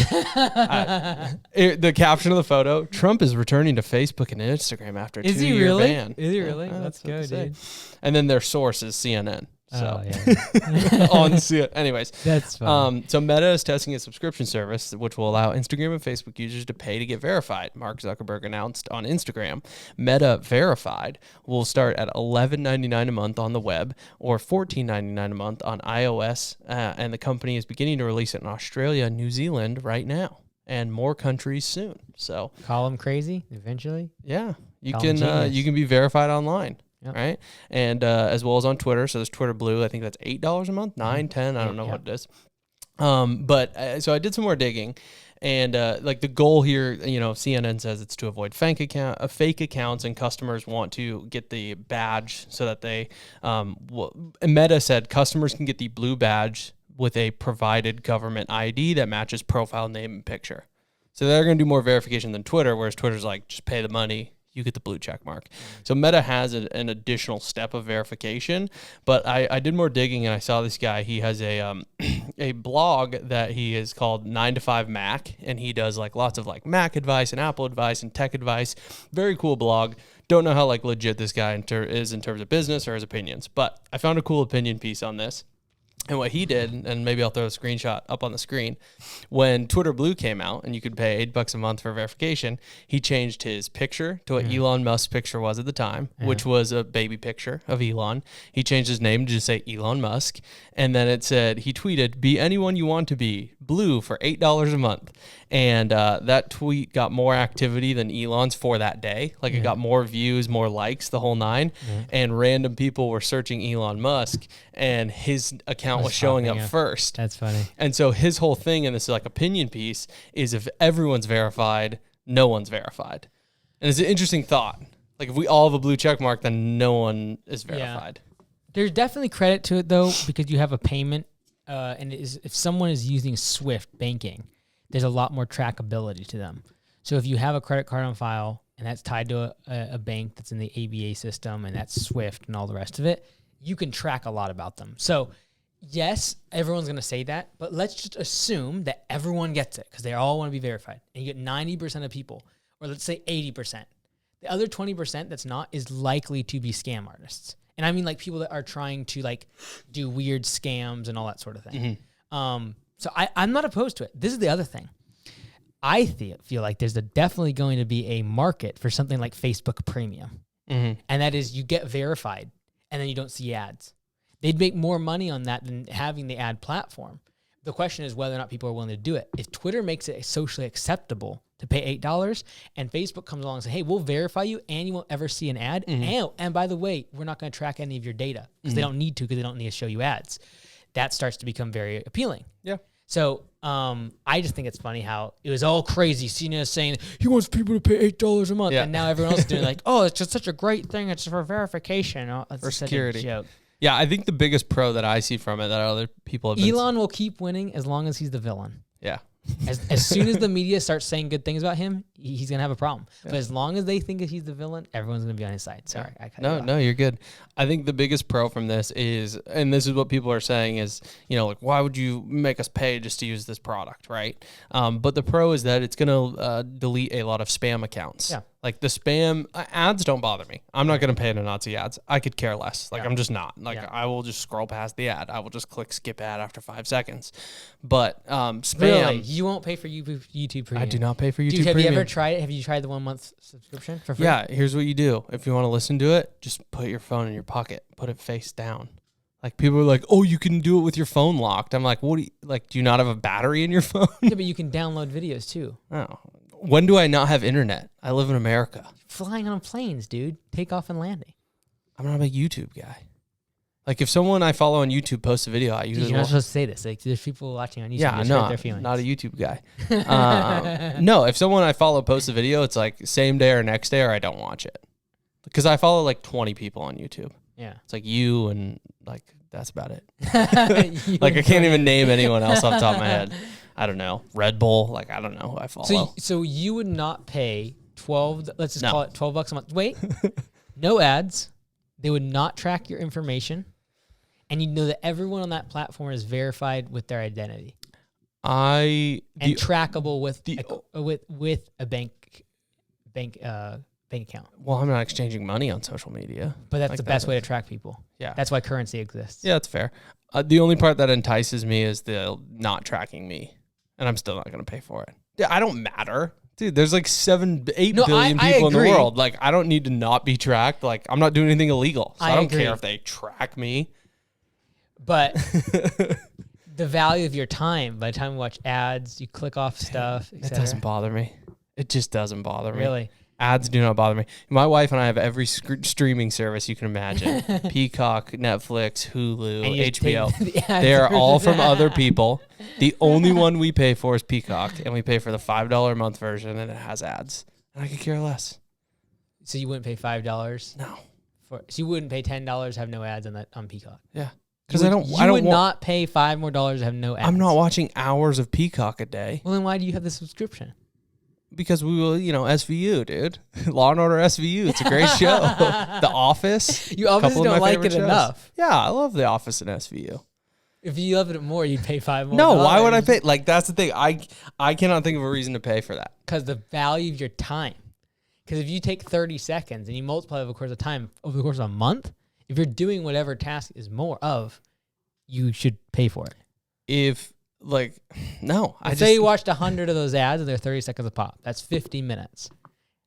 The caption of the photo, Trump is returning to Facebook and Instagram after a 2-year ban. Is he really? Let's go, dude. And then their source is CNN. So yeah. anyways, that's fun. So Meta is testing a subscription service which will allow Instagram and Facebook users to pay to get verified. Mark Zuckerberg announced on Instagram. Meta Verified will start at $11.99 a month on the web or $14.99 a month on iOS, and the company is beginning to release it in Australia and New Zealand right now, and more countries soon. So call them crazy eventually. Yeah, you can be verified online. Yep. Right. And as well as on Twitter. So there's Twitter Blue. I think that's $8 a month, $9, $10. I don't know what it is. But so I did some more digging, and like the goal here, CNN says it's to avoid fake accounts, and customers want to get the badge so that they. Meta said customers can get the blue badge with a provided government ID that matches profile name and picture. So they're going to do more verification than Twitter, whereas Twitter's like just pay the money. You get the blue check mark. So Meta has an additional step of verification, but I did more digging and I saw this guy. He has a blog that he is called 9 to 5 Mac, and he does like lots of like Mac advice and Apple advice and tech advice. Very cool blog. Don't know how like legit this guy is in terms of business or his opinions, but I found a cool opinion piece on this. And what he did, and maybe I'll throw a screenshot up on the screen, when Twitter Blue came out and you could pay $8 a month for verification, he changed his picture to what Elon Musk's picture was at the time, which was a baby picture of Elon. He changed his name to just say Elon Musk. And then it said, he tweeted, "Be anyone you want to be, blue for $8 a month." And that tweet got more activity than Elon's for that day. Like it got more views, more likes, the whole nine. And random people were searching Elon Musk, and his account was showing up first. That's funny. And so his whole thing in this like opinion piece is if everyone's verified, no one's verified. And it's an interesting thought. Like if we all have a blue check mark, then no one is verified. There's definitely credit to it though, because you have a payment, and if someone is using Swift banking, there's a lot more trackability to them. So if you have a credit card on file and that's tied to a bank that's in the ABA system and that's Swift and all the rest of it, you can track a lot about them. So yes, everyone's going to say that, but let's just assume that everyone gets it because they all want to be verified. And you get 90% of people, or let's say 80%. The other 20% that's not is likely to be scam artists. And I mean like people that are trying to like do weird scams and all that sort of thing. So I'm not opposed to it. This is the other thing. I feel like there's definitely going to be a market for something like Facebook Premium. And that is you get verified and then you don't see ads. They'd make more money on that than having the ad platform. The question is whether or not people are willing to do it. If Twitter makes it socially acceptable to pay $8 and Facebook comes along and says, hey, we'll verify you and you won't ever see an ad. And by the way, we're not going to track any of your data because they don't need to because they don't need to show you ads. That starts to become very appealing. Yeah. So I just think it's funny how it was all crazy. CNN saying he wants people to pay $8 a month. And now everyone else is doing like, oh, it's just such a great thing. It's for verification. Oh, it's for such security. a joke. Yeah, I think the biggest pro that I see from it that other people have Elon will keep winning as long as he's the villain. Yeah. As soon as the media starts saying good things about him, he's going to have a problem. But as long as they think that he's the villain, everyone's going to be on his side. Sorry. No, you're good. I think the biggest pro from this is, and this is what people are saying is, like, why would you make us pay just to use this product, right? But the pro is that it's going to delete a lot of spam accounts. Yeah. Like the spam ads don't bother me. I'm not going to pay to not see ads. I could care less. Like I'm just not. Like I will just scroll past the ad. I will just click skip ad after 5 seconds. But spam. Really? You won't pay for YouTube Premium? I do not pay for YouTube Dude, have Premium. you ever tried it? Have you tried the 1 month subscription for free? Yeah. Here's what you do. If you want to listen to it, just put your phone in your pocket. Put it face down. Like people are like, oh, you can do it with your phone locked. I'm like, what do you like? Do you not have a battery in your phone? Yeah, but you can download videos too. Oh. When do I not have internet? I live in America. Flying on planes, dude. Takeoff and landing. I'm not a YouTube guy. Like if someone I follow on YouTube posts a video, I usually you're not supposed to say this. Like there's people watching on YouTube. Yeah, no, I'm not a YouTube guy. No, if someone I follow posts a video, it's like same day or next day, or I don't watch it because I follow like 20 people on YouTube. Yeah, it's like you and like that's about it. Like I can't even name anyone else off the top of my head. I don't know. Red Bull, like I don't know who I follow. So you would not pay 12, let's just call it $12 a month. Wait, no ads. They would not track your information. And you know that everyone on that platform is verified with their identity. Trackable with a bank account. Well, I'm not exchanging money on social media. But that's like the best way to track people. Yeah. That's why currency exists. Yeah, that's fair. The only part that entices me is the not tracking me. And I'm still not going to pay for it. Yeah, I don't matter. Dude, there's like 8 billion people in the world. Like, I don't need to not be tracked. Like, I'm not doing anything illegal. So I don't care if they track me. But the value of your time, by the time you watch ads, you click off stuff, it doesn't bother me. It just doesn't bother me. Really? Ads do not bother me. My wife and I have every streaming service you can imagine. Peacock, Netflix, Hulu, HBO. They are all from other people. The only one we pay for is Peacock, and we pay for the $5 a month version, and it has ads. And I could care less. So you wouldn't pay $5? No. So you wouldn't pay $10 to have no ads on Peacock? Yeah. Because I would not pay $5 more to have no ads. I'm not watching hours of Peacock a day. Well, then why do you have the subscription? Because we will, SVU, dude. Law and Order SVU. It's a great show. The Office. You obviously don't like it enough. Yeah, I love The Office and SVU. If you love it more, you'd pay $5 more. No, why would I pay? Like, that's the thing. I cannot think of a reason to pay for that. Because the value of your time. Because if you take 30 seconds and you multiply over the course of time, over the course of a month, if you're doing whatever task is more of, you should pay for it. If like, no, Let's say you watched 100 of those ads and they're 30 seconds a pop. That's 50 minutes.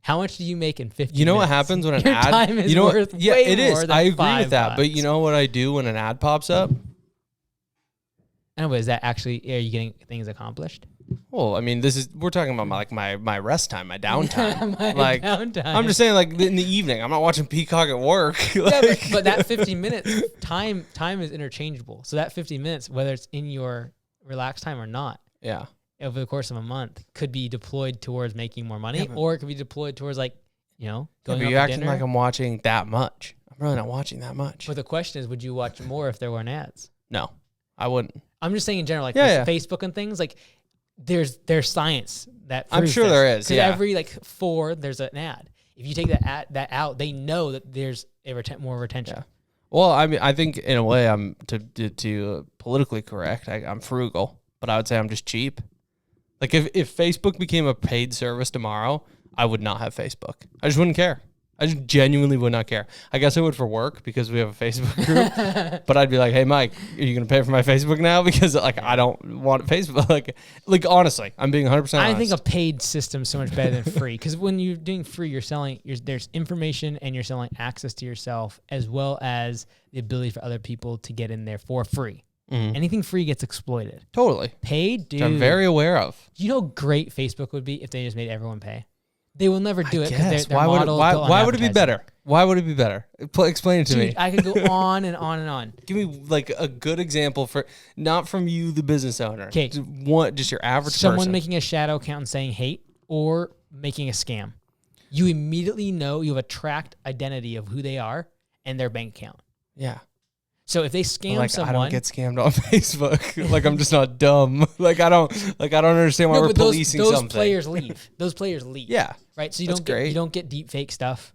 How much do you make in 50 minutes? You know what happens when an Your ad? time is you know worth what, yeah, way it is. more than I agree with that. $5. But you know what I do when an ad pops up? Anyway, is that actually, are you getting things accomplished? Well, I mean, we're talking about my rest time, my downtime. My downtime. I'm just saying, like in the evening, I'm not watching Peacock at work. Yeah, but that 50 minutes, time is interchangeable. So that 50 minutes, whether it's in your relaxed time or not, yeah, over the course of a month, could be deployed towards making more money, or it could be deployed towards going out but for you're acting dinner. like I'm watching that much. I'm really not watching that much. But the question is, would you watch more if there weren't ads? No, I wouldn't. I'm just saying in general, like Yeah, Facebook and things, like there's science that I'm proves sure this. there is. 'Cause Yeah, every like 4 there's an ad. If you take that out, they know that there's more retention. Yeah. Well, I mean, I think in a way I'm to politically correct. I'm frugal, but I would say I'm just cheap. Like if Facebook became a paid service tomorrow, I would not have Facebook. I just wouldn't care. I just genuinely would not care. I guess I would for work because we have a Facebook group. But I'd be like, hey, Mike, are you going to pay for my Facebook now? Because like I don't want Facebook. Like honestly, I'm being 100% honest. I think a paid system is so much better than free, because when you're doing free, you're selling. There's information and you're selling access to yourself, as well as the ability for other people to get in there for free. Mm-hmm. Anything free gets exploited. Totally. Paid, dude. Which I'm very aware of. You know how great Facebook would be if they just made everyone pay? They will never do it because their why would it be advertising. better? Why would it be better? Explain it to me. I could go on and on and on. Give me like a good example for not from you, the business owner. Okay, just your average someone person. making a shadow account and saying hate, or making a scam. You immediately know, you have a tracked identity of who they are and their bank account. Yeah. So if they scam someone, I don't get scammed on Facebook. Like I'm just not dumb. I don't understand why we're policing those something. Those players leave. Yeah. Right. So you don't get deep fake stuff.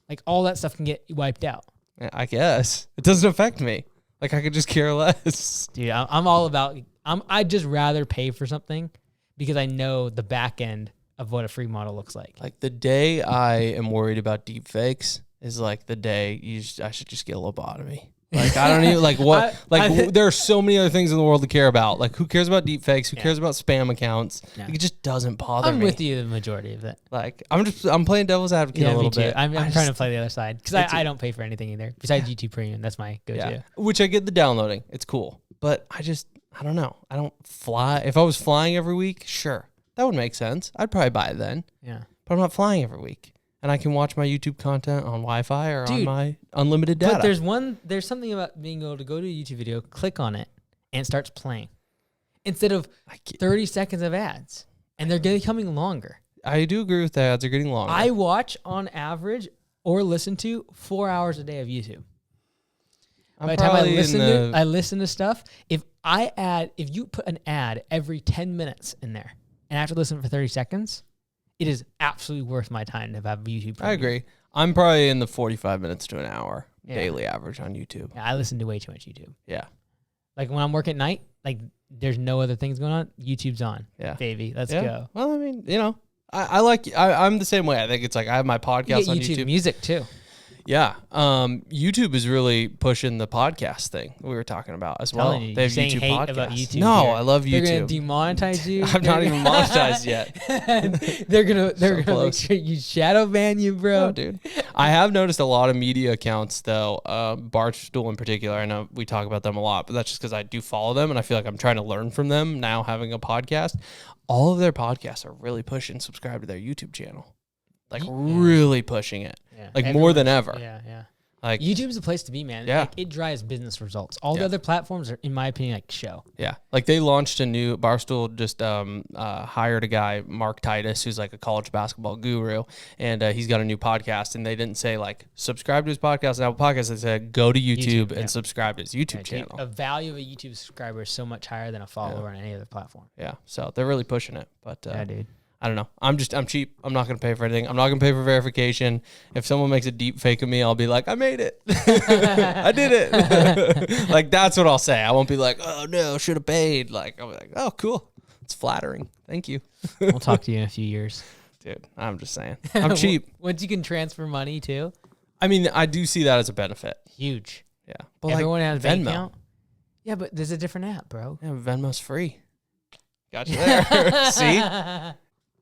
Like all that stuff can get wiped out. I guess it doesn't affect me. Like I could just care less. Dude, I'm all about. I'd just rather pay for something because I know the back end of what a free model looks like. Like the day I am worried about deep fakes is like the day I should just get a lobotomy. Like I don't even like what there are so many other things in the world to care about. Like who cares about deep fakes? Who cares about spam accounts? Yeah. Like, it just doesn't bother me. I'm with you the majority of it. Like I'm playing devil's advocate a little bit. I'm trying to play the other side because I don't pay for anything either besides YouTube Premium. That's my go-to. Yeah. Which I get the downloading. It's cool, but I don't know. I don't fly. If I was flying every week, sure, that would make sense. I'd probably buy it then. Yeah, but I'm not flying every week. And I can watch my YouTube content on Wi-Fi or on my unlimited data. But there's something about being able to go to a YouTube video, click on it, and it starts playing. Instead of 30 seconds of ads. And they're becoming longer. I do agree with that. Ads are getting longer. I watch, on average, or listen to 4 hours a day of YouTube. By the time I listen to stuff, if you put an ad every 10 minutes in there, and I have to listen for 30 seconds, it is absolutely worth my time to have YouTube Premium. I agree. I'm probably in the 45 minutes to an hour daily average on YouTube. Yeah, I listen to way too much YouTube. Yeah. Like when I'm working at night, like there's no other things going on. YouTube's on. Yeah. Baby, let's go. Well, I mean, I'm the same way. I think it's like I have my podcast on YouTube. Music too. Yeah. YouTube is really pushing the podcast thing we were talking about as well. They have YouTube podcasts. About YouTube no, here. I love YouTube. They're going to demonetize you. I'm not even monetized yet. they're going to make sure you shadow ban you, bro. Oh, dude. I have noticed a lot of media accounts though, Barstool in particular. I know we talk about them a lot, but that's just because I do follow them and I feel like I'm trying to learn from them now having a podcast. All of their podcasts are really pushing subscribe to their YouTube channel. Like really pushing it. Yeah. Like more than ever. Yeah, yeah. Like YouTube's the place to be, man. Yeah. Like, it drives business results. All the other platforms are, in my opinion, like show. Yeah. Like they launched a new Barstool just hired a guy, Mark Titus, who's like a college basketball guru, and he's got a new podcast. And they didn't say like subscribe to his podcast and Apple Podcasts. They said go to YouTube and subscribe to his YouTube channel. A value of a YouTube subscriber is so much higher than a follower on any other platform. Yeah. So they're really pushing it. But yeah, dude. I don't know. I'm cheap. I'm not going to pay for anything. I'm not going to pay for verification. If someone makes a deep fake of me, I'll be like, I made it. I did it. Like, that's what I'll say. I won't be like, oh, no, should have paid. Like, I'll be like, oh, cool. It's flattering. Thank you. We'll talk to you in a few years. Dude, I'm just saying. I'm cheap. Once you can transfer money, too. I mean, I do see that as a benefit. Huge. Yeah. But everyone has a bank account. Yeah, but there's a different app, bro. Yeah, Venmo's free. Got you there. See?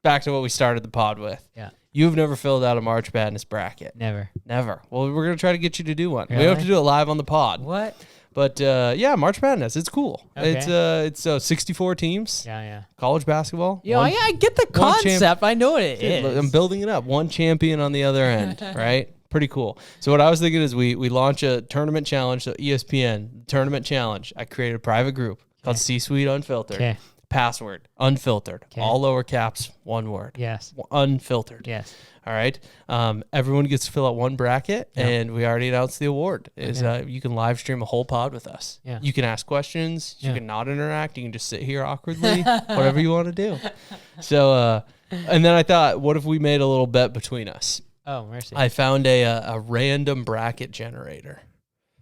Back to what we started the pod with. Yeah. You've never filled out a March Madness bracket. Never. Never. Well, we're going to try to get you to do one. Really? We have to do it live on the pod. What? But yeah, March Madness. It's cool. Okay. It's 64 teams. Yeah. College basketball. Yeah, I get the concept. I know what it is. I'm building it up. One champion on the other end, right? Pretty cool. So what I was thinking is we launch a tournament challenge. So ESPN tournament challenge. I created a private group called C-Suite Unfiltered. Okay. Password Unfiltered. Okay. All lower caps, one word. Yes. Unfiltered. Yes. All right. Everyone gets to fill out one bracket, and we already announced the award. Is you can live stream a whole pod with us. Yeah. You can ask questions. You can not interact. You can just sit here awkwardly. Whatever you want to do. So, and then I thought, what if we made a little bet between us? Oh, mercy. I found a random bracket generator.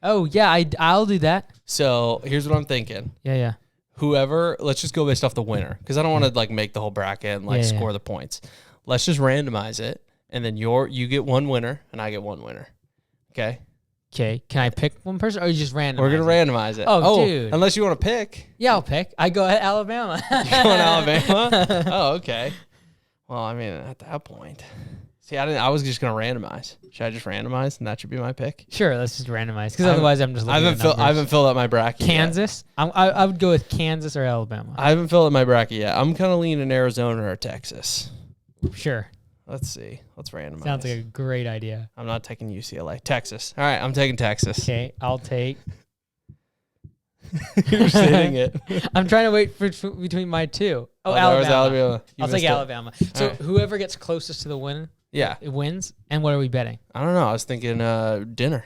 Oh, yeah, I'll do that. So here's what I'm thinking. Yeah. Whoever, let's just go based off the winner, because I don't want to like make the whole bracket and like score the points. Let's just randomize it, and then you get one winner and I get one winner. Okay. Okay. Can I pick one person, or you just randomize? We're gonna randomize it. Oh, dude. Unless you want to pick. Yeah, I'll pick. I go at Alabama. You want Alabama? Oh, okay. Well, I mean, at that point, see, I was just gonna randomize. Should I just randomize, and that should be my pick? Sure, let's just randomize, because otherwise I'm just looking I haven't filled out my bracket. Kansas. I would go with Kansas or Alabama. I haven't filled out my bracket yet. I'm kind of leaning Arizona or Texas. Sure. Let's see. Let's randomize. Sounds like a great idea. I'm not taking UCLA. Texas. All right, I'm taking Texas. Okay, I'll take. You're saying it. I'm trying to wait for between my two. Oh, that was Alabama. Alabama. I'll take Alabama. So whoever gets closest to the win, yeah, it wins. And what are we betting? I don't know. I was thinking dinner.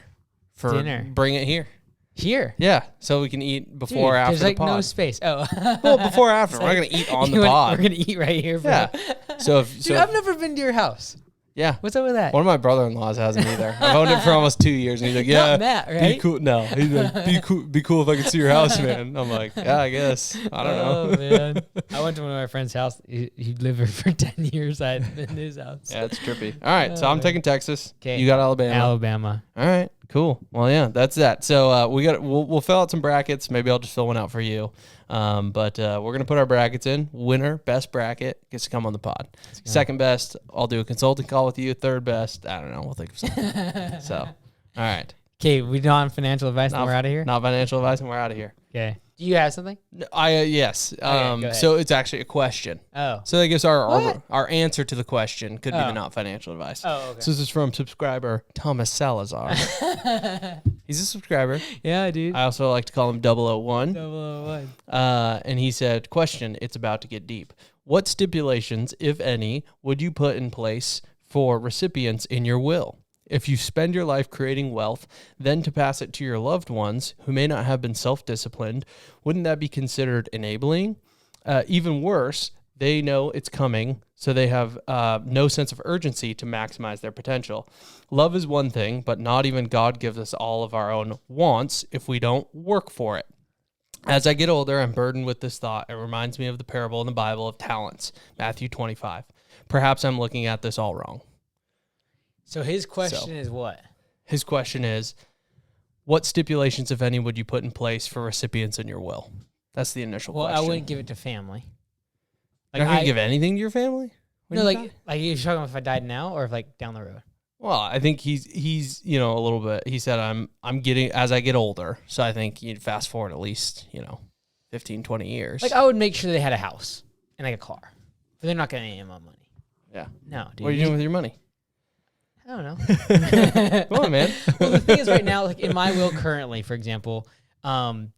Bring it here. Here. Yeah, so we can eat before or after there's like the pod. no space. Oh. Well, before or after. We're not going to eat on the pod. We're going to eat right here. Bro. Yeah. So Dude, I've never been to your house. Yeah. What's up with that? One of my brother-in-laws hasn't either. I've owned it for almost 2 years, and he's like, "Yeah, Not Matt, right? Be cool." No, he's like, "Be cool if I could see your house, man." I'm like, "Yeah, I guess. I don't know." Oh man, I went to one of my friend's house. He lived there for 10 years. I had been to his house. Yeah, it's trippy. All right, so I'm taking Texas. 'Kay. You got Alabama. Alabama. All right, cool. Well, yeah, that's that. So we'll fill out some brackets. Maybe I'll just fill one out for you. But we're gonna put our brackets in. Winner, best bracket gets to come on the pod. Second best, I'll do a consulting call with you. Third best, I don't know. We'll think of something. So, all right. Okay, we don't financial advice, and we're out of here. Not financial advice, and we're out of here. Okay. Do you have something? Yes. go ahead. So it's actually a question. Oh. So I guess our answer to the question could be the not financial advice. Oh, okay. So this is from subscriber Thomas Salazar. He's a subscriber. Yeah, dude. I also like to call him 001. 001. And he said, question, it's about to get deep. What stipulations, if any, would you put in place for recipients in your will? If you spend your life creating wealth, then to pass it to your loved ones who may not have been self-disciplined, wouldn't that be considered enabling? Even worse, they know it's coming, so they have no sense of urgency to maximize their potential. Love is one thing, but not even God gives us all of our own wants if we don't work for it. As I get older, I'm burdened with this thought. It reminds me of the parable in the Bible of talents, Matthew 25. Perhaps I'm looking at this all wrong. So his question is what? His question is, what stipulations, if any, would you put in place for recipients in your will? That's the initial question. Well, I wouldn't give it to family. You're not going to give anything to your family? No, like you're talking about if I died now or if like down the road? Well, I think he's a little bit, he said, I'm getting, as I get older, so I think you'd fast forward at least, 15, 20 years. Like I would make sure they had a house and like a car, but they're not going to need my money. Yeah. No, dude. What are you doing with your money? I don't know. Come on, man. Well, the thing is right now, like in my will currently, for example, most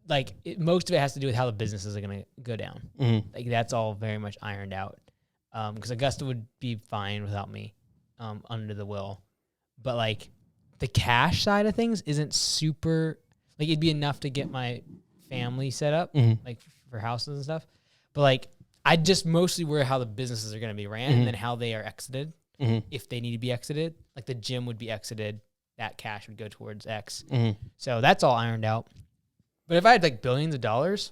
of it has to do with how the businesses are going to go down. Mm-hmm. Like that's all very much ironed out. Because Augusta would be fine without me under the will. But like the cash side of things isn't super, like it'd be enough to get my family set up, like for houses and stuff. But like I just mostly worry how the businesses are going to be ran and then how they are exited. If they need to be exited, like the gym would be exited, that cash would go towards X. So that's all ironed out. But if I had like billions of dollars,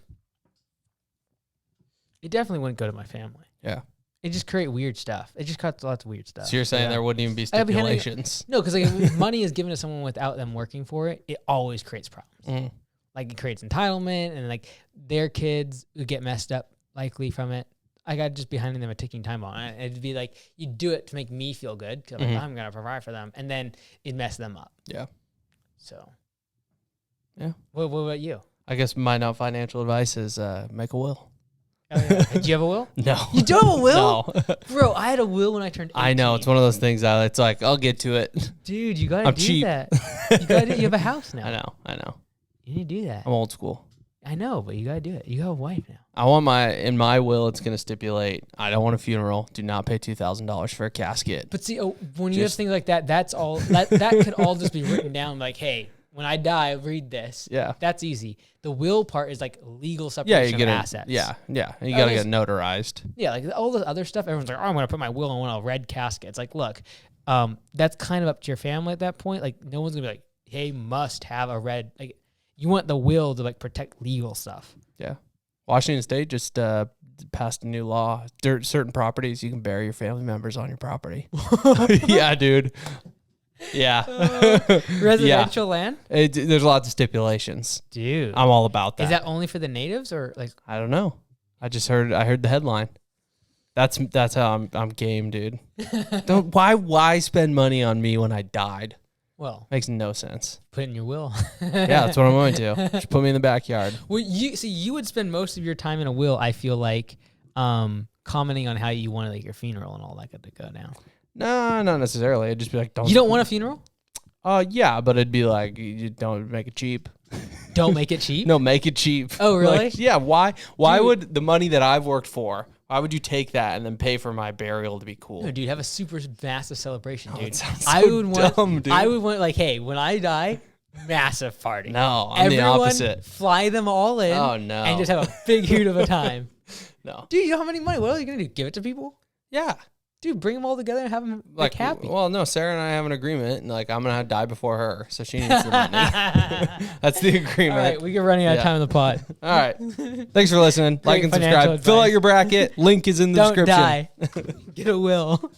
it definitely wouldn't go to my family. Yeah. It just create weird stuff. It just cuts lots of weird stuff. So you're saying there wouldn't even be stipulations? No, because like if money is given to someone without them working for it, it always creates problems. like it creates entitlement, and like their kids would get messed up likely from it. I got just behind them a ticking time bomb. It'd be like you do it to make me feel good because like, I'm gonna provide for them, and then it mess them up. Yeah. So. Yeah. What about you? I guess my not financial advice is make a will. Oh, yeah. Do you have a will? No. You don't have a will? No. Bro, I had a will when I turned 18. I know. It's one of those things that it's like, I'll get to it. Dude, you gotta I'm do cheap. that. You have a house now. I know. You need to do that. I'm old school. I know, but you gotta do it. You have a wife now. I want in my will, it's going to stipulate, I don't want a funeral. Do not pay $2,000 for a casket. But see, when you have things like that, that's all, that could all just be written down like, hey, when I die, read this. Yeah. That's easy. The will part is like legal separation of assets. Yeah. And you got to get notarized. Yeah, like all the other stuff, everyone's like, oh, I'm going to put my will on a red casket. It's like, look, that's kind of up to your family at that point. Like, no one's going to be like, hey, must have a red, like, you want the will to like protect legal stuff. Yeah. Washington State just passed a new law. Certain properties, you can bury your family members on your property. Yeah, dude. Yeah. Residential land? There's lots of stipulations. Dude. I'm all about that. Is that only for the natives or like? I don't know. I heard the headline. That's how I'm game, dude. Why spend money on me when I died? Well, makes no sense. Put it in your will. Yeah, that's what I'm going to. Just put me in the backyard. Well, you would spend most of your time in a will, I feel like, commenting on how you wanted like your funeral and all that to go down. No, not necessarily. It'd just be like, You don't want a funeral? Yeah, but it'd be like, you don't make it cheap. Don't make it cheap? No, make it cheap. Oh, really? Like, yeah. Why would the money that I've worked for? Why would you take that and then pay for my burial to be cool? No, dude, have a super massive celebration, dude. It sounds so dumb, dude. I would want like, hey, when I die, massive party. No, I'm the opposite. Fly them all in. Oh no, and just have a big hoot of a time. No, dude, you don't have any money. What are you gonna do? Give it to people? Yeah, dude, bring them all together and have them like happy. Well, no, Sarah and I have an agreement, and like I'm gonna die before her, so she needs the money. That's the agreement. All right, we get running out of time on the pod. All right, thanks for listening. Like and subscribe. Fill out your bracket. Link is in the description. Don't die. Get a will.